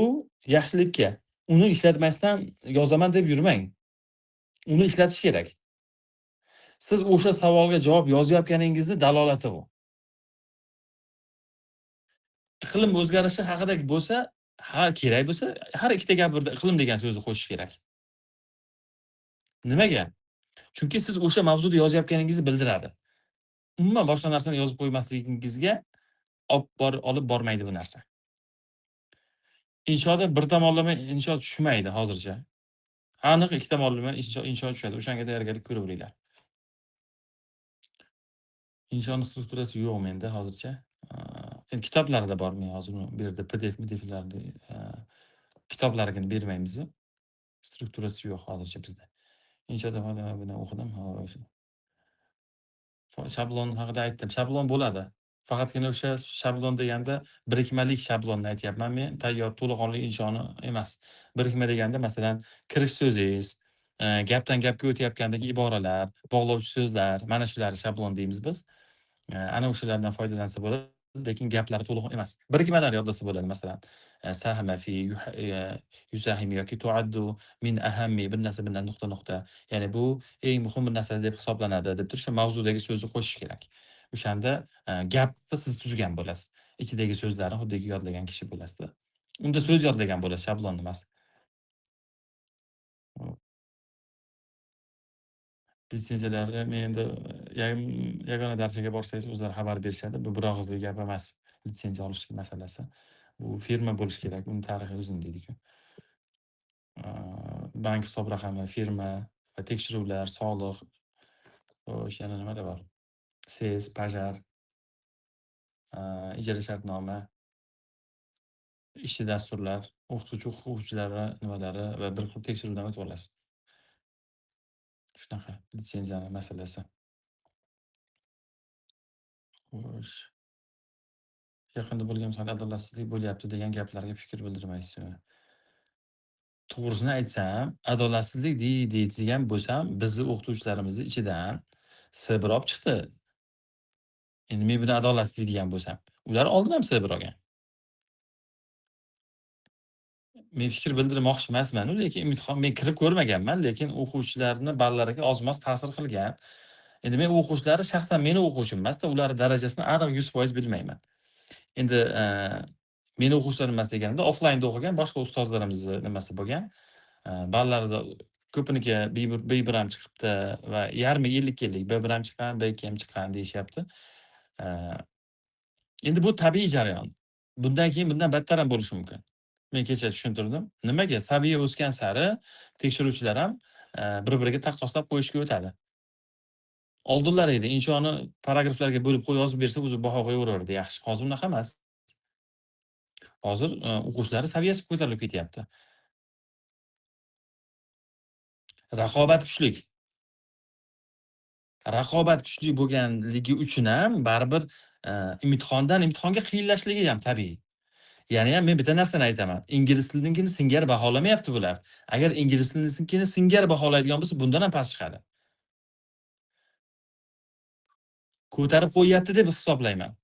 yaxshilikka. Uni ishlatmasdan yozaman deb yurmang. uni ishlatish kerak. Siz o'sha savolga javob yozayotganingizni dalolati bu. Iqlim o'zgarishi haqida bo'lsa, kerak bo'lsa, har ikkita gap birda iqlim degan so'zni qo'shish kerak. Nimaga? Chunki siz o'sha mavzuda yozayotganingizni bildiradi. Umuman boshqa narsani yozib qo'ymasligingizga olib bormaydi bu narsa. Inshoda bir tomonlama insho tushmaydi hozircha. Aniq ikki tomonlama insho tushadi. O'shanga tayyorgarlik ko'raveringlar. Inshoni strukturasi yo'q menda hozircha. Endi kitoblarda bor, men hozir bu yerda PDF-MDFlarni kitoblarigini bermaymiz. Strukturasi yo'q hozircha bizda. Inshoda buni o'qidim. Shablon haqida aytdim. Shablon bo'ladi. Faqatgina o'sha shablon deganda birikmalik shablonni aytyapman men, tayyor to'laqonli inshoni emas. Birikma deganda masalan kirish so'zingiz, gapdan gapga o'tayotgandagi iboralar, bog'lovchi so'zlar, mana shularni shablon deymiz biz. Ana o'shalardan foydalansa bo'ladi, lekin gaplari to'liq emas. Birikmalar yodlasa bo'ladi masalan. Sahama fi yusahim yoki tuaddu min ahammi bir narsa bilan nuqta nuqta. Ya'ni bu eng muhim bir narsa deb hisoblanadi deb turib, shu mavzudagi so'zni qo'shish kerak. O'shanda gapni siz tuzgan bo'lasiz. Ichidagi so'zlarni xuddiki yodlagan kishi bo'lasizda. Unda so'z yodlagan bo'lasiz, shablon emas. Litsenziyalarni men endi yagona darsiga borsangiz o'zlari xabar berishadi. Bu bir og'izli gap emas. Litsenziya olish masalasi. Bu firma bo'lishi kerak. Uni tarixi uzun deydi-ku. Bank hisob raqami, firma va tekshiruvlar, soliq, xo'sh yana nimalar bor? SES, Pajar, ijara shartnoma, ishchi dasturlar, o'qituvchi o'quvchilari nimalari va bir xil tekshiruvdan o'tib olasiz. Shunaqa litsenziyani masalasi. Xo'sh. Yaqinda bo'lgan imtihonda adolatsizlik bo'lyapti degan gaplarga fikr bildirmaysizmi? To'g'risini aytsam, adolatsizlik deydigan bo'lsam, bizni o'qituvchilarimizni ichidan S1 olib chiqdi. Endi men buni adolatsizlik degan bo'lsam, ular oldin ham S1 olgan. Men fikr bildirmoqchi emasman, lekin imtihon men kirib ko'rmaganman, lekin o'quvchilarni ballariga oz-moz ta'sir qilgan. Endi men o'quvchilari shaxsan meni o'quvchim emasda, ular darajasini aniq 100% bilmayman. Endi meni o'quvchilarim emas deganimda offlaynda o'qigan boshqa ustozlarimizni nimasi bo'lgan. Ballarida ko'piniki B1 ham chiqibdi va yarmi 50-50 B1 ham chiqqan, B2 ham chiqqan deyishyapti. Endi bu tabiiy jarayon. Bundan keyin bundan battar ham bo'lishi mumkin. Men kecha tushuntirdim. Nimaga? Saviya o'sgan sari tekshiruvchilar ham bir-biriga taqqoslab qo'yishga o'tadi. Oldinlar edi, inshoni paragraflarga bo'lib yozib bersa, o'zi baho qo'yaverardi yaxshi. Hozir unaqa emas. Hozir o'quvchilar saviyasi ko'tarilib ketyapti. Raqobat kuchli. Raqobat kuchli bo'lganligi uchun ham baribir imtihondan imtihonga qiyinlashligi ham tabiiy. Ya'ni ham men bitta narsani aytaman. Ingliz tilinikini singari baholamayapti bular. Agar ingliz tilinikini singari baholaydigan bo'lsa, bundan ham past chiqadi. Ko'tarib qo'yyapti deb hisoblayman.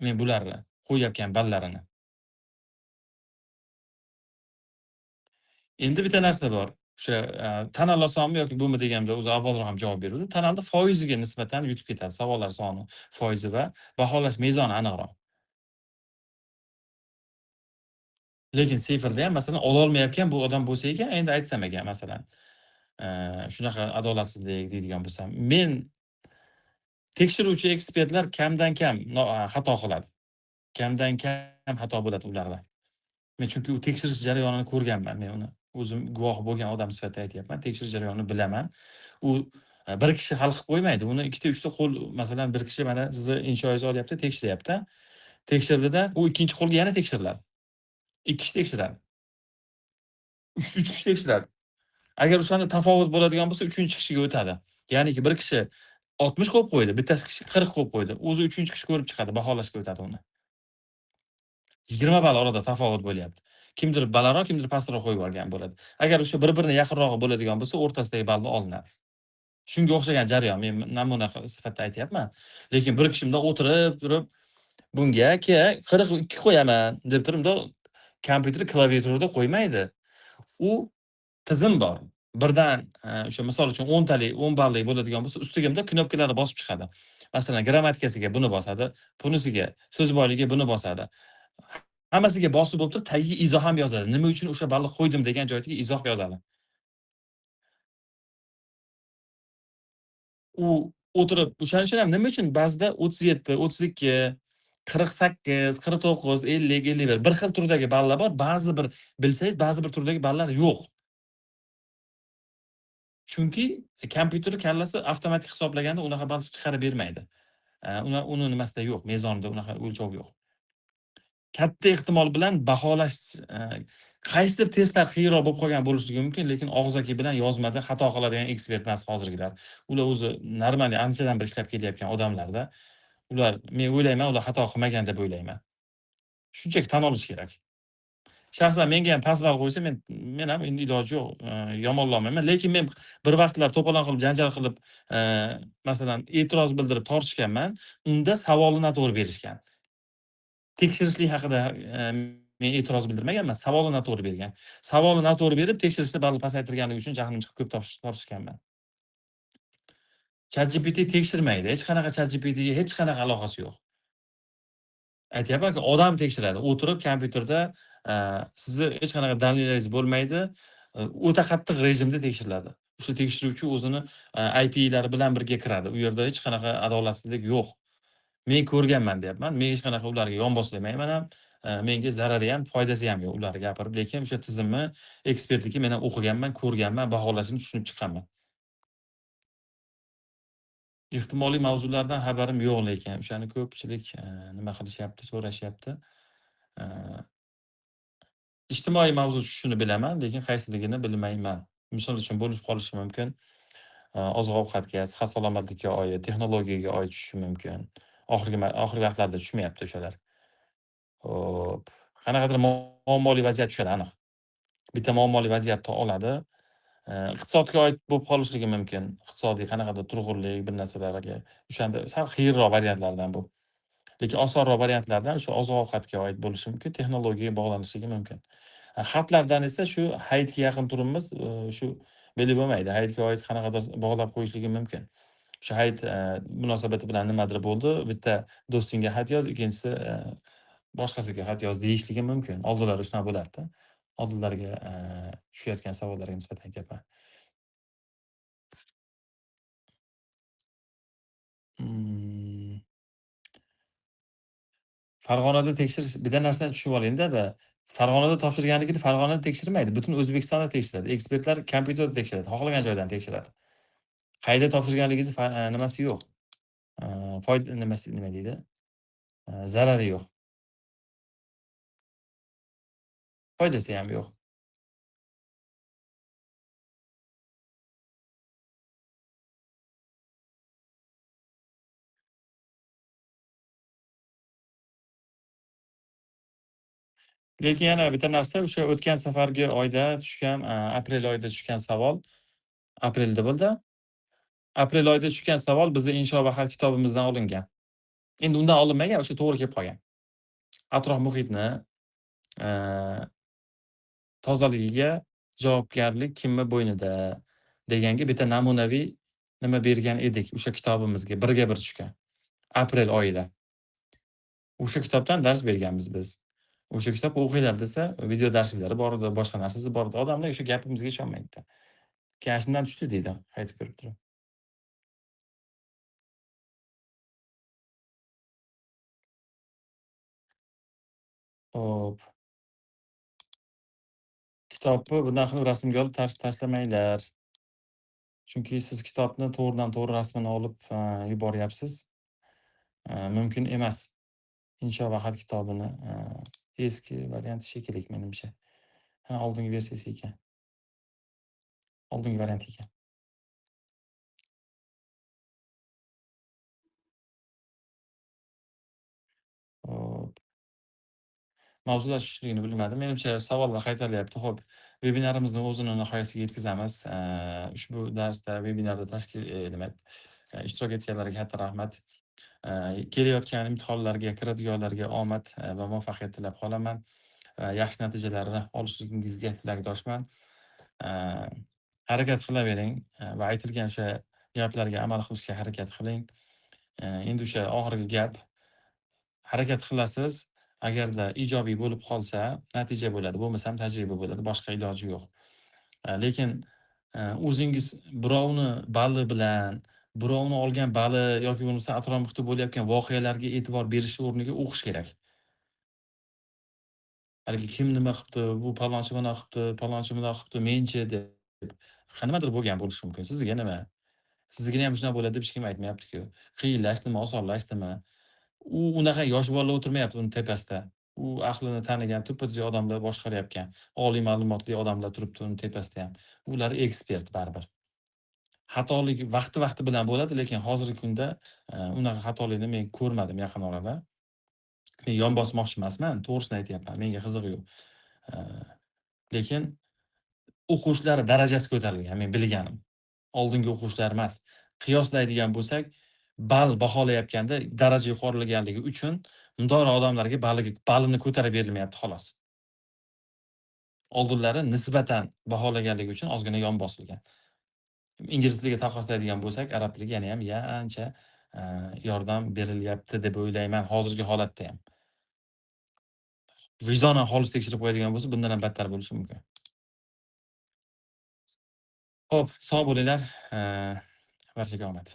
Men bularni qo'yayotgan ballarini. Endi bitta narsa bor. O'sha tanal osonmi yoki bumi deganda o'zi avvalroq ham javob beruvdi. Tanalda foiziga nisbatan yutib ketadi. Savollar soni, foizi va baholash mezoni aniqroq. Lekin seferda ham masalan ololmayotgan bu odam bo'lsa ekan, endi aytsam ekan masalan, shunaqa adolatsizlik deydigan bo'lsam, men tekshiruvchi ekspertlar kamdan kam xato qiladi. Kamdan kam xato bo'ladi ularda. Men chunki u tekshirish jarayonini ko'rganman. Men uni o'zim guvoh bo'lgan odam sifatida aytyapman. Tekshirish jarayonini bilaman. U bir kishi hal qilib qo'ymaydi. Uni ikkita, uchta qo'l, masalan, bir kishi mana sizni inshoingizni olyapti, tekshiryapti. Tekshirdida u ikkinchi qo'lga yana tekshiriladi. Ikki kishi tekshiradi. Uch kishi tekshiradi. Agar o'shanda tafovut bo'ladigan bo'lsa, uchinchi kishiga o'tadi. Ya'niki bir kishi 60 qo'yib qo'ydi, bittasi kishi 40 qo'yib qo'ydi. O'zi uchinchi kishi ko'rib chiqadi, baholashga o'tadi uni. 20 ball orada tafovut bo'lyapti. Kimdir balandroq, kimdir pastroq qo'yib yuborgan bo'ladi. Agar o'sha bir-birini yaqinrog'i bo'ladigan bo'lsa, o'rtasidagi ballni olinadi. Shunga o'xshagan jarayon. Men namuna sifatida aytyapman. Lekin bir kishi bundoq o'tirib turib, bunga 42 qo'yaman deb turib, bundoq kompyuter klaviaturada qo'ymaydi. U tizim bor. birdan o'sha misol uchun 10 ballik bo'ladigan bo'lsa, ustiga bunday knopkalarni bosib chiqadi. Masalan, grammatikasiga buni bosadi, bunisiga so'z boyligiga buni bosadi. Hammasiga bosib bo'lib turib, tagiga izoh ham yozadi. Nima uchun o'sha balni qo'ydim degan joyiga izoh yozadi. U o'tirib o'shaning uchun ham nima uchun ba'zida 37, 32, 48, 49, 50, 51 bir xil turdagi ballar bor. Ba'zi bir bilsangiz, ba'zi bir turdagi ballar yo'q. Chunki kompyuter kallasi avtomatik hisoblaganda unaqa ball chiqarib bermaydi. Uni nimasida yo'q, mezonida unaqa o'lchov yo'q. Katta ehtimol bilan baholash qaysidir testlar qiyinroq bo'lib qolgan bo'lishligi mumkin, lekin og'zaki bilan yozmada xato qiladigan ekspert emas hozirgilar. Ular o'zi normal anchadan beri ishlab kelayotgan odamlarda. Ular men o'ylayman, ular xato qilmagan deb o'ylayman. Shunchaki tan olish kerak. Shaxsan menga ham past ball qo'ysa, men ham endi iloji yo'q, yomonlamayman. Lekin men bir vaqtlar to'polon qilib, janjal qilib, masalan, e'tiroz bildirib tortishganman. Unda savolni noto'g'ri berishgan. Tekshirishlik haqida, men e'tiroz bildirmaganman, savolni noto'g'ri bergan. Savolni noto'g'ri berib, tekshirishda ball pasaytirganligi uchun jahlim chiqib ko'p tortishganman. ChatGPT tekshirmaydi. Hech qanaqa ChatGPTga hech qanaqa aloqasi yo'q. Aytyapman-ku, odam tekshiradi. O'tirib kompyuterda, sizni hech qanaqa dalillaringiz bo'lmaydi, o'ta qattiq rejimda tekshiriladi. O'sha tekshiruvchi o'zini, IP'lari bilan birga kiradi. U yerda hech qanaqa adolatsizlik yo'q. Men ko'rganman deyapman. Men hech qanaqa ularga yonboshlamayman ham. Menga zarari ham, foydasi ham yo'q ularga gapirib. Lekin o'sha tizimni, ekspertligi men ham o'qiganman, ko'rganman, baholashini tushunib chiqqanman. Ehtimoliy mavzulardan xabarim yo'q, lekin o'shani ko'pchilik, nima qilishyapti, so'rashyapti. Eee, ijtimoiy mavzu tushishini bilaman, lekin qaysiligini bilmayman. Misol uchun bo'lib qolishi mumkin. Oziq-ovqatga, sihat salomatlikka oid, texnologiyaga oid tushishi mumkin. Oxirgi vaqtlarda tushmayapti o'shalar. Hop. Qanaqadir muammoli vaziyat tushadi aniq. Bitta muammoli vaziyatni oladi. Iqtisodga oid bo'lib qolishligi mumkin. Iqtisodiy qanaqadir turg'unlik, bir narsalarga o'shanda sal qiyinroq variantlardan bu. Lekin osonroq variantlardan o'sha oziq-ovqatga oid bo'lishi mumkin, texnologiyaga bog'lanishligi mumkin. Xatlardan esa shu hayitga yaqin turibmiz, shu belgi bo'lmaydi. Hayitga oid qanaqadir bog'lab qo'yishligi mumkin. O'sha hayit, munosabati bilan nimadir bo'ldi, bitta do'stingga xat yoz, ikkinchisi, boshqasiga xat yoz deyishligi mumkin. Oldinlari shunaqa bo'lardi. Oldinlariga, tushayotgan savollarga nisbatan aytyapman. Mm, Farg'onada tekshirish bitta narsani tushunib oling-da. Farg'onada topshirganligini Farg'onada tekshirmaydi. Butun O'zbekistonda tekshiradi. Ekspertlar kompyuterda tekshiradi, xohlagan joydan tekshiradi. Qayerda topshirganligingizni nimasi yo'q. Nima deydi? Zarari yo'q, foydasi ham yo'q. Lekin yana bitta narsa, o'sha o'tgan safargi oyda tushgan, aprel oyida tushgan savol, aprelda bo'ldi. Aprel oyida tushgan savol bizni insho va xat kitobimizdan olingan. Endi undan olinmagan, o'sha to'g'ri kelib qolgan. Atrof muhitni, eee, tozaligiga javobgarlik kimni bo'ynida deganga bitta namunaviy nima bergan edik o'sha kitobimizga birga bir tushgan aprel oyida. O'sha kitobdan dars berganmiz biz. O'sha kitob o'qinglar desa, video darslari bor edi, boshqa narsasi bor edi. Odamlar o'sha gapimizga ishonmaydi. Keyin shundan tushdi deydi, qaytib ko'rib turib. Hop. Kitobni bundan qilib rasmga olib tashlamanglar. Chunki siz kitobni to'g'ridan-to'g'ri rasmini olib, yuboryapsiz. Mumkin emas. Insho va xat kitobini, eski varianti shekilli menimcha. Ha, oldingi versiyasi ekan. Oldingi varianti ekan. Hop. Mavzular tushishligini bilmadim. Menimcha savollar qaytarilyapti. Xo'p, vebinarimizni o'zini nihoyasiga yetkazamiz. Ushbu darsda, vebinarda tashkil nima ishtirok etganlarga katta rahmat. Kelayotgan imtihonlarga, kiradiganlarga omad, va muvaffaqiyat tilab qolaman. Yaxshi natijalarni olishligingizga tilakdoshman. harakat qilavering, va aytilgan o'sha gaplarga amal qilishga harakat qiling. Endi o'sha oxirgi gap, harakat qilasiz, agarda ijobiy bo'lib qolsa natija bo'ladi, bo'lmasam tajriba bo'ladi, boshqa iloji yo'q. Lekin, o'zingiz birovni bali bilan, birovni olgan bali yoki bo'lmasa atrof-muhitda bo'layotgan voqealarga e'tibor berish o'rniga o'qish kerak. Haligi kim nima qilibdi, bu palonchi mana qilibdi, palonchi bunaqa qilibdi, menchi deb nimadir bo'lgan bo'lishi mumkin. Sizga nima? Sizgina ham shunaqa bo'ladi deb hech kim aytmayapti-ku. Qiyinlashdimi, osonlashdimi? U unaqa yosh bolalar o'tirmayapti uni tepasida. U aqlini tanigan tuppa-tuzuk odamlar boshqaryapgan. Oliy ma'lumotli odamlar turibdi uni tepasida ham. Ular ekspert baribir. Xatolik vaqti-vaqti bilan bo'ladi, lekin hozirgi kunda, unaqa xatolikni men ko'rmadim yaqin orada. Men yon bosmoqchi emasman, to'g'risini aytyapman, menga qizig'i yo'q. Lekin o'quvchilar darajasi ko'tarilgan men bilganim. Oldingi o'quvchilar emas. Qiyoslaydigan bo'lsak, ball baholayotganda daraja yuqorilganligi uchun undora odamlarga balini ko'tarib berilmayapti xolos. Oldinlari nisbatan baholaganligi uchun ozgina yon bosilgan. Ingliz tiliga taqqoslaydigan bo'lsak, arab tiliga yana ham ancha yordam berilyapti deb o'ylayman hozirgi holatda ham. Vijdonan xolis tekshirib qo'yadigan bo'lsa, bundan ham battar bo'lishi mumkin. Xo'p, sog' bo'linglar. Barchaga omad.